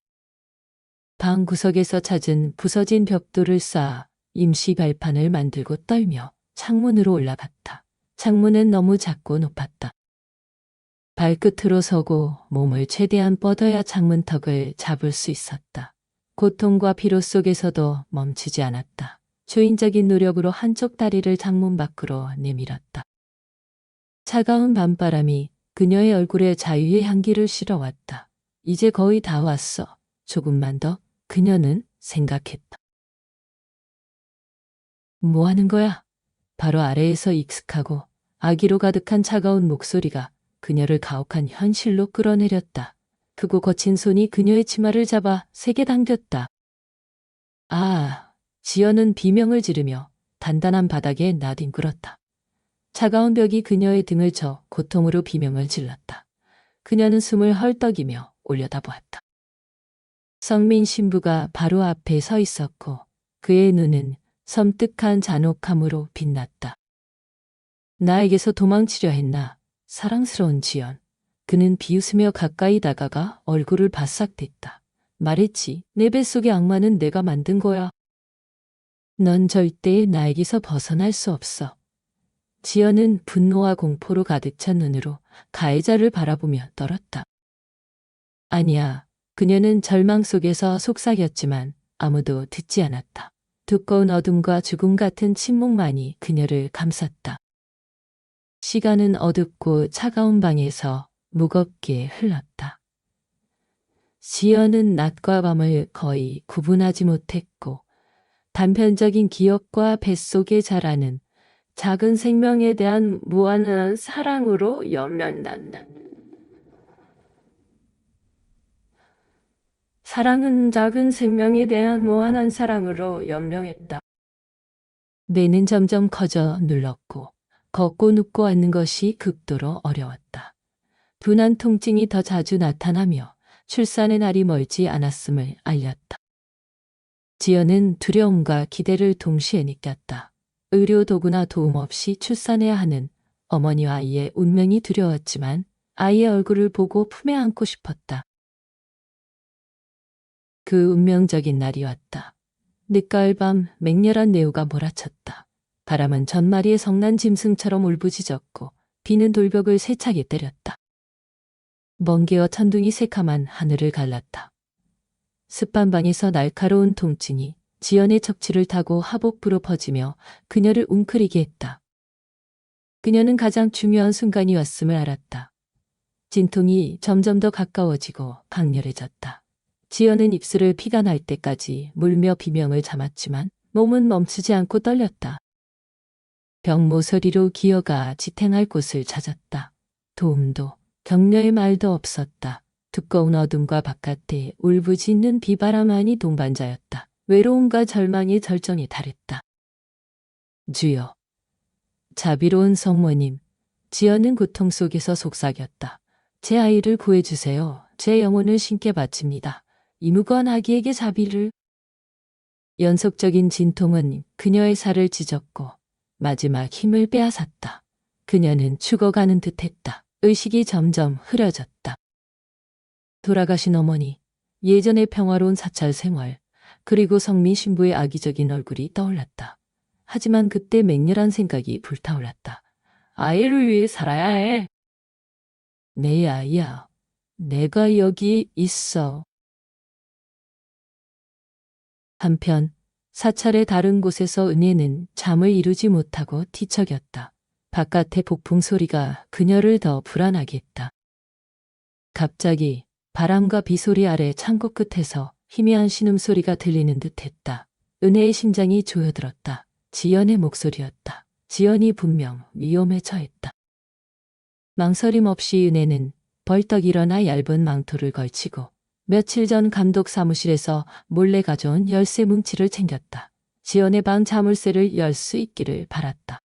방 구석에서 찾은 부서진 벽돌을 쌓아 임시 발판을 만들고 떨며 창문으로 올라갔다. 창문은 너무 작고 높았다. 발끝으로 서고 몸을 최대한 뻗어야 창문턱을 잡을 수 있었다. 고통과 피로 속에서도 멈추지 않았다. 초인적인 노력으로 한쪽 다리를 창문 밖으로 내밀었다. 차가운 밤바람이 그녀의 얼굴에 자유의 향기를 실어왔다. 이제 거의 다 왔어. 조금만 더. 그녀는 생각했다. 뭐 하는 거야? 바로 아래에서 익숙하고 아기로 가득한 차가운 목소리가 그녀를 가혹한 현실로 끌어내렸다. 크고 거친 손이 그녀의 치마를 잡아 세게 당겼다. 아, 지연은 비명을 지르며 단단한 바닥에 나뒹굴었다. 차가운 벽이 그녀의 등을 쳐 고통으로 비명을 질렀다. 그녀는 숨을 헐떡이며 올려다보았다. 성민 신부가 바로 앞에 서 있었고 그의 눈은 섬뜩한 잔혹함으로 빛났다. 나에게서 도망치려 했나? 사랑스러운 지연. 그는 비웃으며 가까이 다가가 얼굴을 바싹 댔다. 말했지. 내 뱃속의 악마는 내가 만든 거야. 넌 절대 나에게서 벗어날 수 없어. 지연은 분노와 공포로 가득 찬 눈으로 가해자를 바라보며 떨었다. 아니야. 그녀는 절망 속에서 속삭였지만 아무도 듣지 않았다. 두꺼운 어둠과 죽음 같은 침묵만이 그녀를 감쌌다. 시간은 어둡고 차가운 방에서 무겁게 흘렀다. 지연은 낮과 밤을 거의 구분하지 못했고 단편적인 기억과 뱃속에 자라는 작은 생명에 대한 무한한 사랑으로 연면난다. 사랑은 작은 생명에 대한 무한한 사랑으로 연명했다. 뇌는 점점 커져 눌렀고 걷고 눕고 앉는 것이 극도로 어려웠다. 둔한 통증이 더 자주 나타나며 출산의 날이 멀지 않았음을 알렸다. 지연은 두려움과 기대를 동시에 느꼈다. 의료 도구나 도움 없이 출산해야 하는 어머니와 아이의 운명이 두려웠지만 아이의 얼굴을 보고 품에 안고 싶었다. 그 운명적인 날이 왔다. 늦가을 밤 맹렬한 내우가 몰아쳤다. 바람은 전마리의 성난 짐승처럼 울부짖었고 비는 돌벽을 세차게 때렸다. 멍게와 천둥이 새카만 하늘을 갈랐다. 습한 방에서 날카로운 통증이 지연의 척추를 타고 하복부로 퍼지며 그녀를 웅크리게 했다. 그녀는 가장 중요한 순간이 왔음을 알았다. 진통이 점점 더 가까워지고 강렬해졌다. 지연은 입술을 피가 날 때까지 물며 비명을 참았지만 몸은 멈추지 않고 떨렸다. 병 모서리로 기어가 지탱할 곳을 찾았다. 도움도 격려의 말도 없었다. 두꺼운 어둠과 바깥에 울부짖는 비바람만이 동반자였다. 외로움과 절망의 절정에 달했다. 주여. 자비로운 성모님. 지연은 고통 속에서 속삭였다. 제 아이를 구해주세요. 제 영혼을 신께 바칩니다. 이 무고한 아기에게 자비를. 연속적인 진통은 그녀의 살을 찢었고 마지막 힘을 빼앗았다. 그녀는 죽어가는 듯했다. 의식이 점점 흐려졌다. 돌아가신 어머니, 예전의 평화로운 사찰 생활, 그리고 성민 신부의 악의적인 얼굴이 떠올랐다. 하지만 그때 맹렬한 생각이 불타올랐다. 아이를 위해 살아야 해. 내 아이야. 내가 여기 있어. 한편 사찰의 다른 곳에서 은혜는 잠을 이루지 못하고 뒤척였다. 바깥의 폭풍 소리가 그녀를 더 불안하게 했다. 갑자기 바람과 비소리 아래 창고 끝에서 희미한 신음소리가 들리는 듯했다. 은혜의 심장이 조여들었다. 지연의 목소리였다. 지연이 분명 위험에 처했다. 망설임 없이 은혜는 벌떡 일어나 얇은 망토를 걸치고 며칠 전 감독 사무실에서 몰래 가져온 열쇠 뭉치를 챙겼다. 지연의 방 자물쇠를 열 수 있기를 바랐다.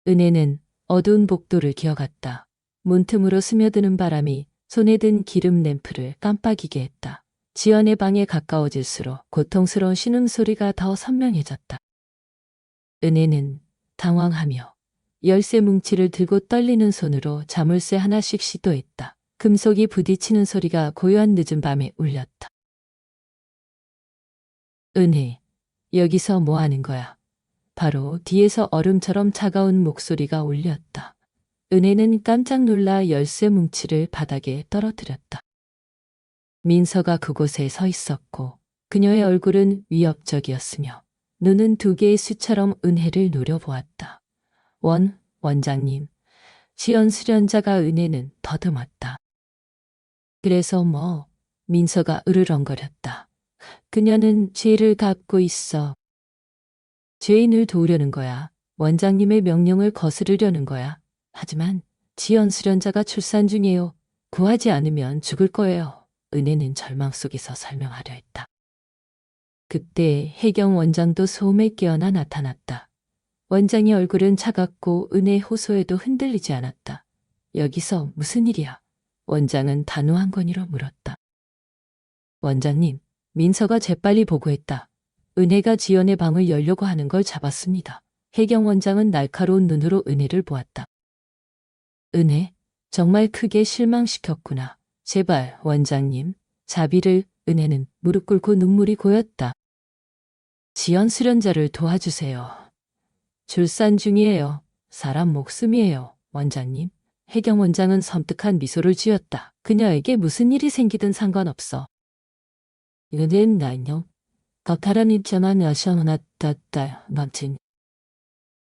은혜는 어두운 복도를 기어갔다. 문틈으로 스며드는 바람이 손에 든 기름 램프를 깜빡이게 했다. 지연의 방에 가까워질수록 고통스러운 신음소리가 더 선명해졌다. 은혜는 당황하며 열쇠 뭉치를 들고 떨리는 손으로 자물쇠 하나씩 시도했다. 금속이 부딪히는 소리가 고요한 늦은 밤에 울렸다. 은혜, 여기서 뭐 하는 거야? 바로 뒤에서 얼음처럼 차가운 목소리가 울렸다. 은혜는 깜짝 놀라 열쇠 뭉치를 바닥에 떨어뜨렸다. 민서가 그곳에 서 있었고 그녀의 얼굴은 위협적이었으며 눈은 두 개의 수처럼 은혜를 노려보았다. 원장님, 지연 수련자가 은혜는 더듬었다. 그래서 뭐, 민서가 으르렁거렸다. 그녀는 죄를 갚고 있어. 죄인을 도우려는 거야. 원장님의 명령을 거스르려는 거야. 하지만 지연 수련자가 출산 중이에요. 구하지 않으면 죽을 거예요. 은혜는 절망 속에서 설명하려 했다. 그때 혜경 원장도 소음에 깨어나 나타났다. 원장의 얼굴은 차갑고 은혜의 호소에도 흔들리지 않았다. 여기서 무슨 일이야? 원장은 단호한 건의로 물었다. 원장님, 민서가 재빨리 보고했다. 은혜가 지연의 방을 열려고 하는 걸 잡았습니다. 혜경 원장은 날카로운 눈으로 은혜를 보았다. 은혜, 정말 크게 실망시켰구나. 제발, 원장님, 자비를. 은혜는 무릎 꿇고 눈물이 고였다. 지연 수련자를 도와주세요. 출산 중이에요. 사람 목숨이에요, 원장님. 혜경 원장은 섬뜩한 미소를 지었다. 그녀에게 무슨 일이 생기든 상관없어. 은혜는 나요. 겉하란 입자만 여셔놨다, 남친.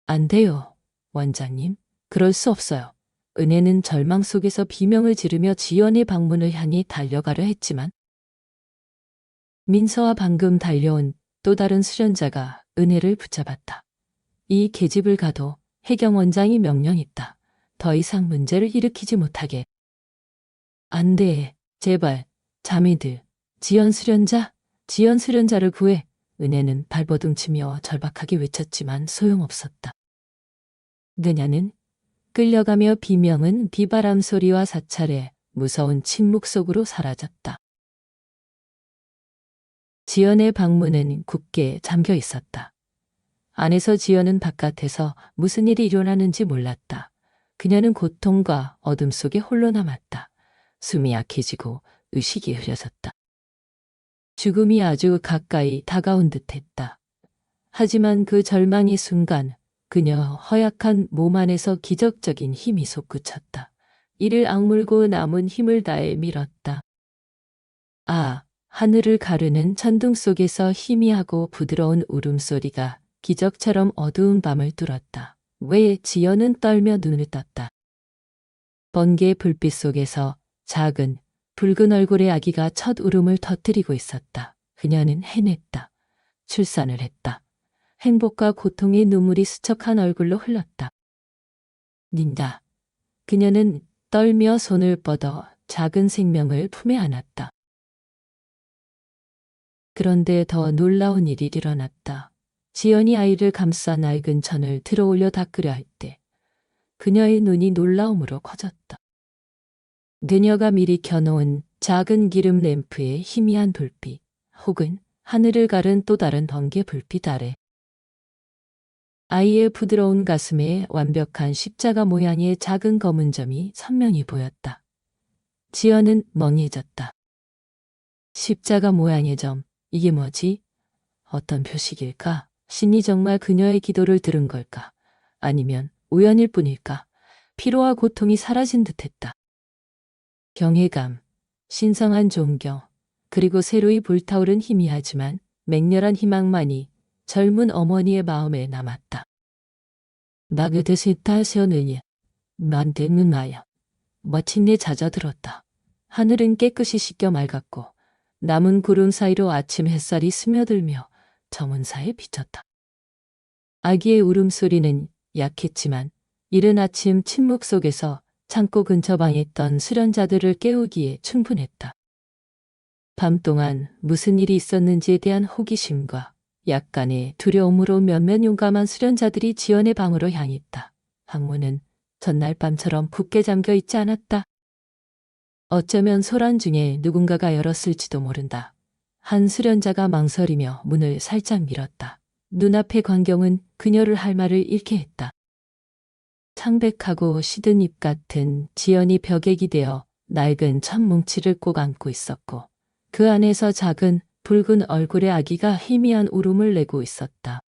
안 돼요, 원장님. 그럴 수 없어요. 은혜는 절망 속에서 비명을 지르며 지연의 방문을 향해 달려가려 했지만 민서와 방금 달려온 또 다른 수련자가 은혜를 붙잡았다. 이 계집을 가도 혜경 원장이 명령했다. 더 이상 문제를 일으키지 못하게. 안 돼, 제발, 자매들, 지연 수련자를 구해. 은혜는 발버둥치며 절박하게 외쳤지만 소용없었다. 그녀는 끌려가며 비명은 비바람 소리와 사찰에 무서운 침묵 속으로 사라졌다. 지연의 방문은 굳게 잠겨 있었다. 안에서 지연은 바깥에서 무슨 일이 일어나는지 몰랐다. 그녀는 고통과 어둠 속에 홀로 남았다. 숨이 약해지고 의식이 흐려졌다. 죽음이 아주 가까이 다가온 듯했다. 하지만 그 절망의 순간 그녀 허약한 몸 안에서 기적적인 힘이 솟구쳤다. 이를 악물고 남은 힘을 다해 밀었다. 하늘을 가르는 천둥 속에서 희미하고 부드러운 울음소리가 기적처럼 어두운 밤을 뚫었다. 왜 지연은 떨며 눈을 떴다. 번개 불빛 속에서 작은 붉은 얼굴의 아기가 첫 울음을 터뜨리고 있었다. 그녀는 해냈다. 출산을 했다. 행복과 고통의 눈물이 수척한 얼굴로 흘렀다. 닌다. 그녀는 떨며 손을 뻗어 작은 생명을 품에 안았다. 그런데 더 놀라운 일이 일어났다. 지연이 아이를 감싸 낡은 천을 들어올려 닦으려 할 때 그녀의 눈이 놀라움으로 커졌다. 그녀가 미리 켜놓은 작은 기름 램프의 희미한 불빛 혹은 하늘을 가른 또 다른 번개 불빛 아래 아이의 부드러운 가슴에 완벽한 십자가 모양의 작은 검은 점이 선명히 보였다. 지연은 멍해졌다. 십자가 모양의 점, 이게 뭐지? 어떤 표식일까? 신이 정말 그녀의 기도를 들은 걸까? 아니면 우연일 뿐일까? 피로와 고통이 사라진 듯했다. 경외감, 신성한 존경, 그리고 새로이 불타오른 희미하지만 맹렬한 희망만이 젊은 어머니의 마음에 남았다. 마그데스 타시오느니 만대는 나야. 마침내 잦아들었다. 하늘은 깨끗이 씻겨 맑았고 남은 구름 사이로 아침 햇살이 스며들며 정원사에 비쳤다. 아기의 울음소리는 약했지만 이른 아침 침묵 속에서 창고 근처 방에 있던 수련자들을 깨우기에 충분했다. 밤 동안 무슨 일이 있었는지에 대한 호기심과 약간의 두려움으로 몇몇 용감한 수련자들이 지연의 방으로 향했다. 방문은 전날 밤처럼 굳게 잠겨 있지 않았다. 어쩌면 소란 중에 누군가가 열었을지도 모른다. 한 수련자가 망설이며 문을 살짝 밀었다. 눈앞의 광경은 그녀를 할 말을 잃게 했다. 창백하고 시든 잎 같은 지연이 벽에 기대어 낡은 천 뭉치를 꼭 안고 있었고 그 안에서 작은 붉은 얼굴의 아기가 희미한 울음을 내고 있었다.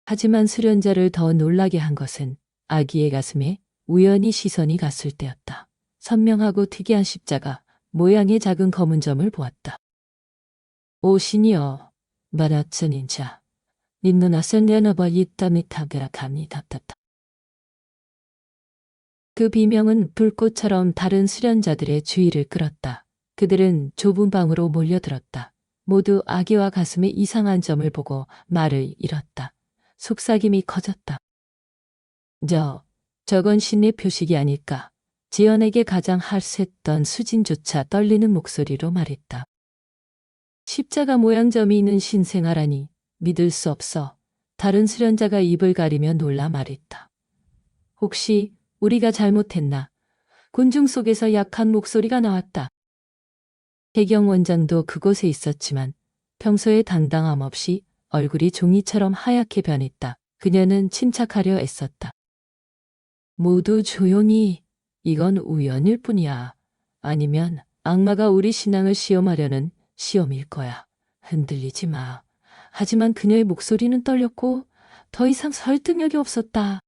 하지만 수련자를 더 놀라게 한 것은 아기의 가슴에 우연히 시선이 갔을 때였다. 선명하고 특이한 십자가 모양의 작은 검은 점을 보았다. 오 신이여, 말하자닌 자, 님 눈앞에 내어버 있다미 타그라 감이 답답다. 그 비명은 불꽃처럼 다른 수련자들의 주의를 끌었다. 그들은 좁은 방으로 몰려들었다. 모두 아기와 가슴에 이상한 점을 보고 말을 잃었다. 속삭임이 커졌다. 저건 신의 표식이 아닐까. 지연에게 가장 할수했던 수진조차 떨리는 목소리로 말했다. 십자가 모양 점이 있는 신생아라니 믿을 수 없어. 다른 수련자가 입을 가리며 놀라 말했다. 혹시 우리가 잘못했나? 군중 속에서 약한 목소리가 나왔다. 해경 원장도 그곳에 있었지만 평소의 당당함 없이 얼굴이 종이처럼 하얗게 변했다. 그녀는 침착하려 애썼다. 모두 조용히. 이건 우연일 뿐이야. 아니면 악마가 우리 신앙을 시험하려는 시험일 거야. 흔들리지 마. 하지만 그녀의 목소리는 떨렸고 더 이상 설득력이 없었다.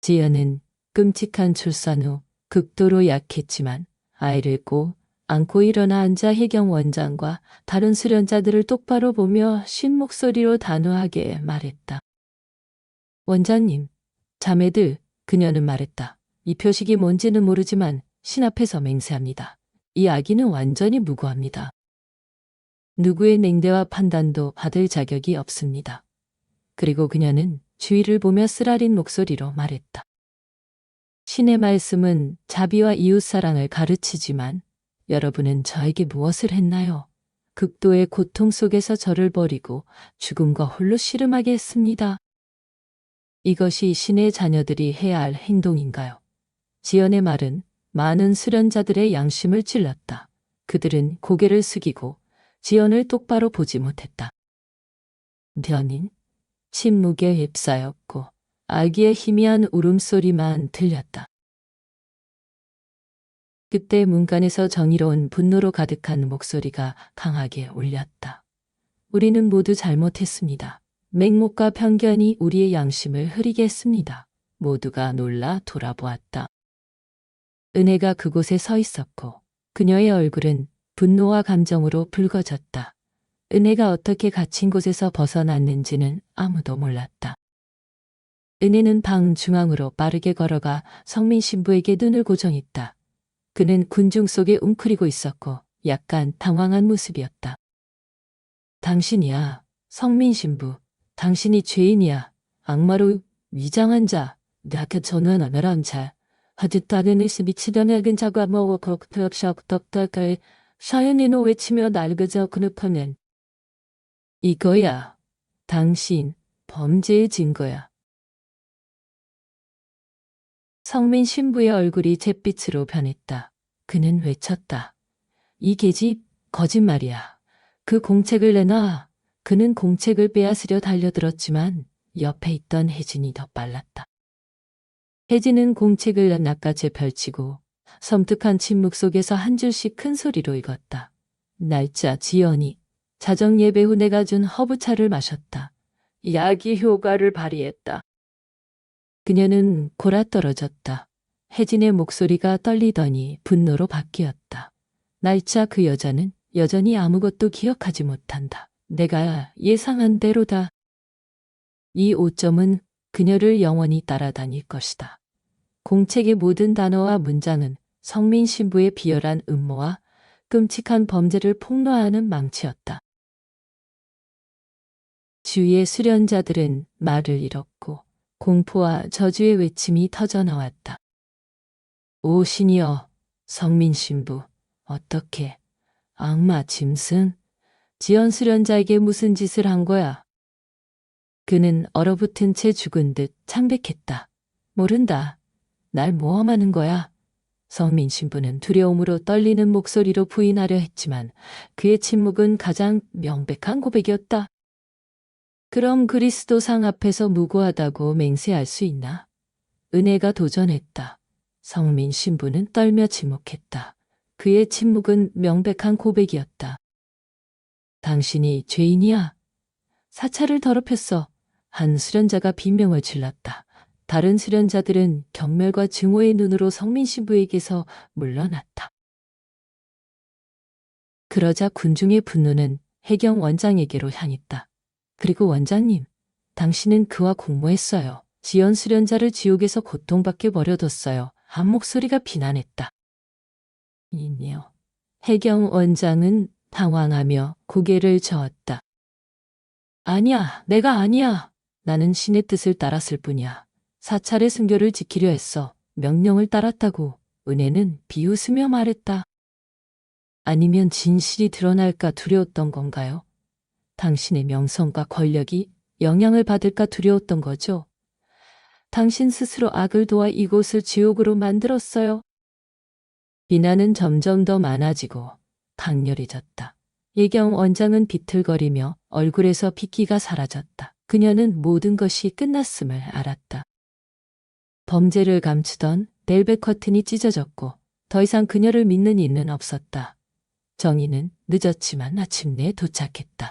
지연은 끔찍한 출산 후 극도로 약했지만 아이를 꼭 안고 일어나 앉아 해경 원장과 다른 수련자들을 똑바로 보며 쉰 목소리로 단호하게 말했다. 원장님, 자매들, 그녀는 말했다. 이 표식이 뭔지는 모르지만 신 앞에서 맹세합니다. 이 아기는 완전히 무고합니다. 누구의 냉대와 판단도 받을 자격이 없습니다. 그리고 그녀는 주위를 보며 쓰라린 목소리로 말했다. 신의 말씀은 자비와 이웃사랑을 가르치지만 여러분은 저에게 무엇을 했나요? 극도의 고통 속에서 저를 버리고 죽음과 홀로 씨름하게 했습니다. 이것이 신의 자녀들이 해야 할 행동인가요? 지연의 말은 많은 수련자들의 양심을 찔렀다. 그들은 고개를 숙이고 지연을 똑바로 보지 못했다. 변인, 침묵에 휩싸였고 아기의 희미한 울음소리만 들렸다. 그때 문간에서 정의로운 분노로 가득한 목소리가 강하게 울렸다. 우리는 모두 잘못했습니다. 맹목과 편견이 우리의 양심을 흐리게 했습니다. 모두가 놀라 돌아보았다. 은혜가 그곳에 서 있었고 그녀의 얼굴은 분노와 감정으로 붉어졌다. 은혜가 어떻게 갇힌 곳에서 벗어났는지는 아무도 몰랐다. 은혜는 방 중앙으로 빠르게 걸어가 성민 신부에게 눈을 고정했다. 그는 군중 속에 웅크리고 있었고 약간 당황한 모습이었다. 당신이야, 성민 신부. 당신이 죄인이야. 악마로 위장한 자. 내가 저는 아메람 자. 아주 다른 의스 미치던 액은 자가 먹어 벅벅벅 덕덕을 사연이노 외치며 날 그저 그룹하면 이거야. 당신 범죄의 증거야. 성민 신부의 얼굴이 잿빛으로 변했다. 그는 외쳤다. 이 계집 거짓말이야. 그 공책을 내놔. 그는 공책을 빼앗으려 달려들었지만 옆에 있던 혜진이 더 빨랐다. 혜진은 공책을 낱갓이 펼치고 섬뜩한 침묵 속에서 한 줄씩 큰 소리로 읽었다. 날짜 지연이 자정 예배 후 내가 준 허브차를 마셨다. 약이 효과를 발휘했다. 그녀는 골아떨어졌다. 혜진의 목소리가 떨리더니 분노로 바뀌었다. 날짜 그 여자는 여전히 아무것도 기억하지 못한다. 내가 예상한 대로다. 이 오점은 그녀를 영원히 따라다닐 것이다. 공책의 모든 단어와 문장은 성민 신부의 비열한 음모와 끔찍한 범죄를 폭로하는 망치였다. 주위의 수련자들은 말을 잃었고 공포와 저주의 외침이 터져나왔다. 오 신이여, 성민 신부, 어떻게, 악마 짐승, 지연 수련자에게 무슨 짓을 한 거야? 그는 얼어붙은 채 죽은 듯 창백했다. 모른다. 날 모험하는 거야. 성민 신부는 두려움으로 떨리는 목소리로 부인하려 했지만 그의 침묵은 가장 명백한 고백이었다. 그럼 그리스도상 앞에서 무고하다고 맹세할 수 있나? 은혜가 도전했다. 성민 신부는 떨며 지목했다. 그의 침묵은 명백한 고백이었다. 당신이 죄인이야. 사찰을 더럽혔어. 한 수련자가 비명을 질렀다. 다른 수련자들은 경멸과 증오의 눈으로 성민 신부에게서 물러났다. 그러자 군중의 분노는 해경 원장에게로 향했다. 그리고 원장님, 당신은 그와 공모했어요. 지연 수련자를 지옥에서 고통받게 버려뒀어요. 한 목소리가 비난했다. 이니요. 해경 원장은 당황하며 고개를 저었다. 아니야, 내가 아니야. 나는 신의 뜻을 따랐을 뿐이야. 사찰의 순교를 지키려 했어. 명령을 따랐다고. 은혜는 비웃으며 말했다. 아니면 진실이 드러날까 두려웠던 건가요? 당신의 명성과 권력이 영향을 받을까 두려웠던 거죠? 당신 스스로 악을 도와 이곳을 지옥으로 만들었어요. 비난은 점점 더 많아지고 강렬해졌다. 예경 원장은 비틀거리며 얼굴에서 핏기가 사라졌다. 그녀는 모든 것이 끝났음을 알았다. 범죄를 감추던 벨벳 커튼이 찢어졌고 더 이상 그녀를 믿는 이는 없었다. 정의는 늦었지만 마침내 도착했다.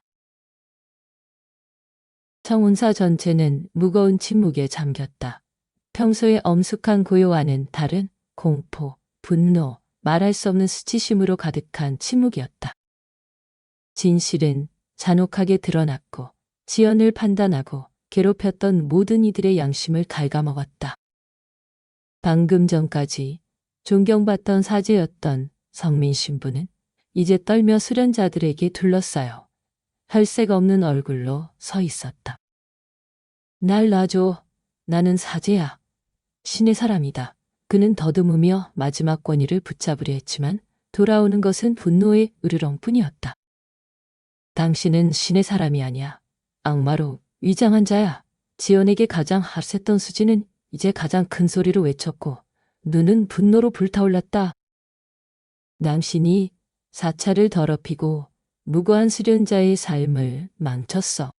청운사 전체는 무거운 침묵에 잠겼다. 평소의 엄숙한 고요와는 다른 공포, 분노, 말할 수 없는 수치심으로 가득한 침묵이었다. 진실은 잔혹하게 드러났고 지연을 판단하고 괴롭혔던 모든 이들의 양심을 갉아먹었다. 방금 전까지 존경받던 사제였던 성민 신부는 이제 떨며 수련자들에게 둘러싸여 혈색 없는 얼굴로 서 있었다. 날 놔줘. 나는 사제야. 신의 사람이다. 그는 더듬으며 마지막 권위를 붙잡으려 했지만 돌아오는 것은 분노의 으르렁뿐이었다. 당신은 신의 사람이 아니야. 악마로 위장한 자야. 지연에게 가장 핫했던 수지는 이제 가장 큰 소리로 외쳤고 눈은 분노로 불타올랐다. 당신이 사찰을 더럽히고 무고한 수련자의 삶을 망쳤어.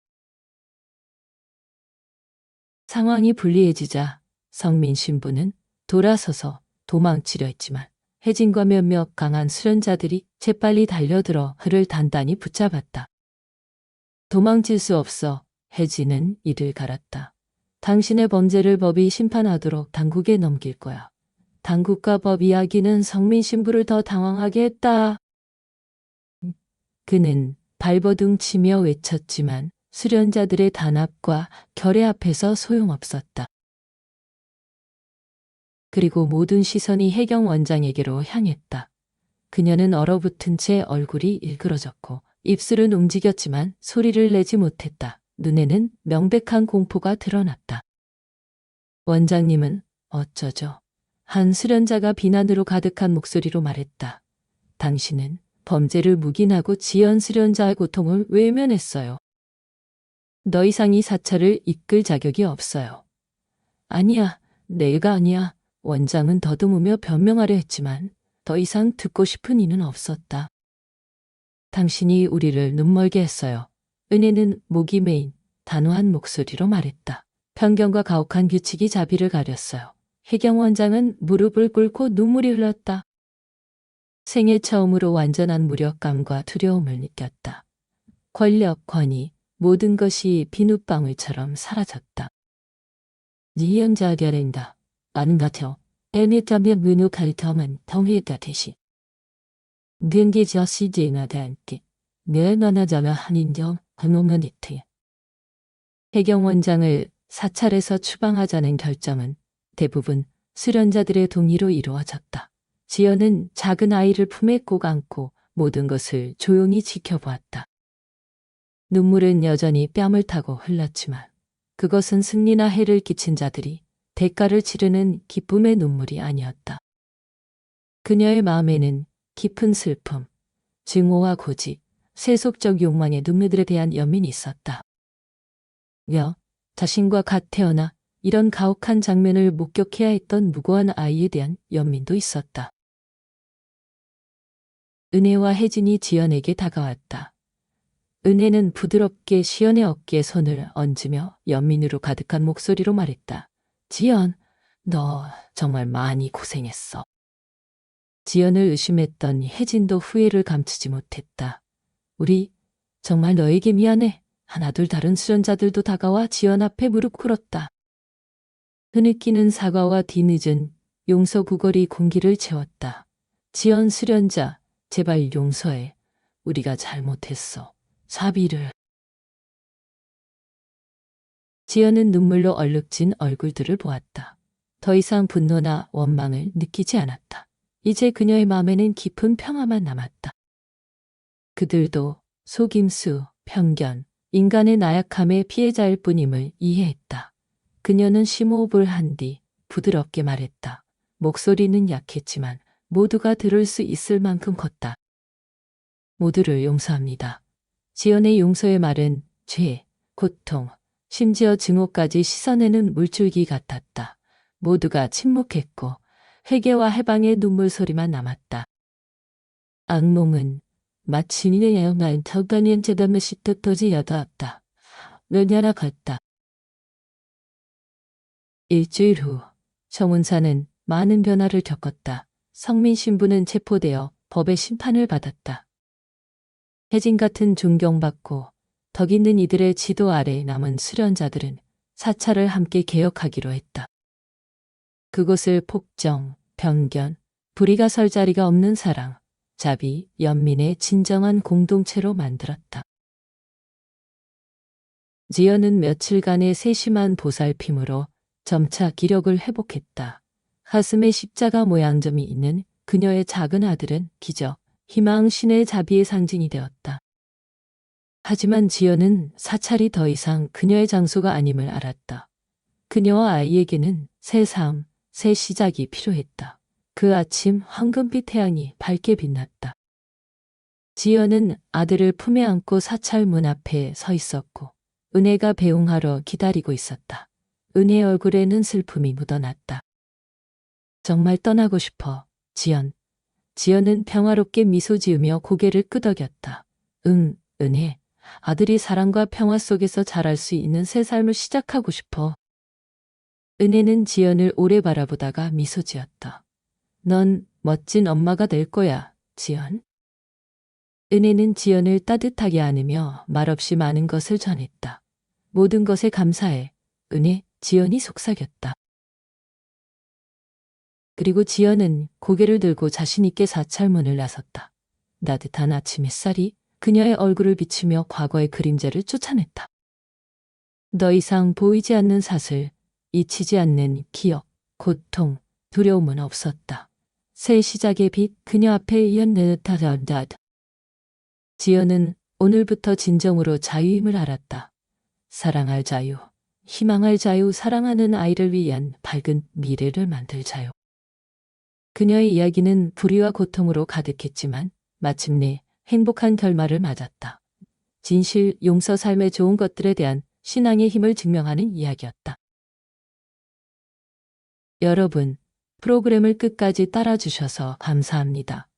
상황이 불리해지자 성민 신부는 돌아서서 도망치려 했지만 혜진과 몇몇 강한 수련자들이 재빨리 달려들어 그를 단단히 붙잡았다. 도망칠 수 없어. 혜진은 이를 갈았다. 당신의 범죄를 법이 심판하도록 당국에 넘길 거야. 당국과 법 이야기는 성민 신부를 더 당황하게 했다. 그는 발버둥 치며 외쳤지만 수련자들의 단합과 결의 앞에서 소용없었다. 그리고 모든 시선이 해경 원장에게로 향했다. 그녀는 얼어붙은 채 얼굴이 일그러졌고 입술은 움직였지만 소리를 내지 못했다. 눈에는 명백한 공포가 드러났다. 원장님은 어쩌죠? 한 수련자가 비난으로 가득한 목소리로 말했다. 당신은 범죄를 묵인하고 지연 수련자의 고통을 외면했어요. 더 이상 이 사찰을 이끌 자격이 없어요. 아니야, 내가 아니야. 원장은 더듬으며 변명하려 했지만 더 이상 듣고 싶은 이는 없었다. 당신이 우리를 눈멀게 했어요. 은혜는 목이 메인 단호한 목소리로 말했다. 편견과 가혹한 규칙이 자비를 가렸어요. 해경 원장은 무릎을 꿇고 눈물이 흘렀다. 생애 처음으로 완전한 무력감과 두려움을 느꼈다. 권력, 권위, 모든 것이 비눗방울처럼 사라졌다. 니연자결인다. 안 같아. 애니타면 문우카리터만 통일가 대시. 근기 저시지나다 함께. 내 너나자마 한인정 그노머니트. 해경 원장을 사찰에서 추방하자는 결정은 대부분 수련자들의 동의로 이루어졌다. 지연은 작은 아이를 품에 꼭 안고 모든 것을 조용히 지켜보았다. 눈물은 여전히 뺨을 타고 흘렀지만 그것은 승리나 해를 끼친 자들이 대가를 치르는 기쁨의 눈물이 아니었다. 그녀의 마음에는 깊은 슬픔, 증오와 고집, 세속적 욕망의 눈물들에 대한 연민이 있었다. 자신과 같 태어나 이런 가혹한 장면을 목격해야 했던 무고한 아이에 대한 연민도 있었다. 은혜와 혜진이 지연에게 다가왔다. 은혜는 부드럽게 시연의 어깨에 손을 얹으며 연민으로 가득한 목소리로 말했다. 지연, 너 정말 많이 고생했어. 지연을 의심했던 혜진도 후회를 감추지 못했다. 우리 정말 너에게 미안해. 하나둘 다른 수련자들도 다가와 지연 앞에 무릎 꿇었다. 흐느끼는 사과와 뒤늦은 용서 구걸이 공기를 채웠다. 지연 수련자, 제발 용서해. 우리가 잘못했어. 사비를. 지연은 눈물로 얼룩진 얼굴들을 보았다. 더 이상 분노나 원망을 느끼지 않았다. 이제 그녀의 마음에는 깊은 평화만 남았다. 그들도 속임수, 편견, 인간의 나약함의 피해자일 뿐임을 이해했다. 그녀는 심호흡을 한 뒤 부드럽게 말했다. 목소리는 약했지만 모두가 들을 수 있을 만큼 컸다. 모두를 용서합니다. 지연의 용서의 말은 죄, 고통, 심지어 증오까지 씻어내는 물줄기 같았다. 모두가 침묵했고 회개와 해방의 눈물 소리만 남았다. 악몽은 마치 니네야만 턱단인 제담을 씻듯하지 여다왔다. 너냐라 갔다. 일주일 후 정운사는 많은 변화를 겪었다. 성민 신부는 체포되어 법의 심판을 받았다. 혜진 같은 존경받고 덕 있는 이들의 지도 아래 남은 수련자들은 사찰을 함께 개혁하기로 했다. 그곳을 폭정, 편견, 불의가 설 자리가 없는 사랑, 자비, 연민의 진정한 공동체로 만들었다. 지연은 며칠간의 세심한 보살핌으로 점차 기력을 회복했다. 가슴에 십자가 모양점이 있는 그녀의 작은 아들은 기적, 희망, 신의 자비의 상징이 되었다. 하지만 지연은 사찰이 더 이상 그녀의 장소가 아님을 알았다. 그녀와 아이에게는 새 삶, 새 시작이 필요했다. 그 아침 황금빛 태양이 밝게 빛났다. 지연은 아들을 품에 안고 사찰 문 앞에 서 있었고 은혜가 배웅하러 기다리고 있었다. 은혜의 얼굴에는 슬픔이 묻어났다. 정말 떠나고 싶어, 지연. 지연은 평화롭게 미소 지으며 고개를 끄덕였다. 은혜. 아들이 사랑과 평화 속에서 자랄 수 있는 새 삶을 시작하고 싶어. 은혜는 지연을 오래 바라보다가 미소 지었다. 넌 멋진 엄마가 될 거야, 지연. 은혜는 지연을 따뜻하게 안으며 말없이 많은 것을 전했다. 모든 것에 감사해. 은혜, 지연이 속삭였다. 그리고 지연은 고개를 들고 자신 있게 사찰문을 나섰다. 따뜻한 아침 햇살이 그녀의 얼굴을 비추며 과거의 그림자를 쫓아냈다. 더 이상 보이지 않는 사슬, 잊히지 않는 기억, 고통, 두려움은 없었다. 새 시작의 빛 그녀 앞에 연느타다다. 지연은 오늘부터 진정으로 자유임을 알았다. 사랑할 자유, 희망할 자유, 사랑하는 아이를 위한 밝은 미래를 만들 자유. 그녀의 이야기는 불의와 고통으로 가득했지만 마침내 행복한 결말을 맞았다. 진실, 용서, 삶의 좋은 것들에 대한 신앙의 힘을 증명하는 이야기였다. 여러분, 프로그램을 끝까지 따라주셔서 감사합니다.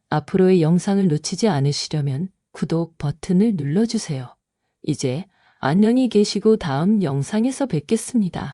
앞으로의 영상을 놓치지 않으시려면 구독 버튼을 눌러주세요. 이제 안녕히 계시고 다음 영상에서 뵙겠습니다.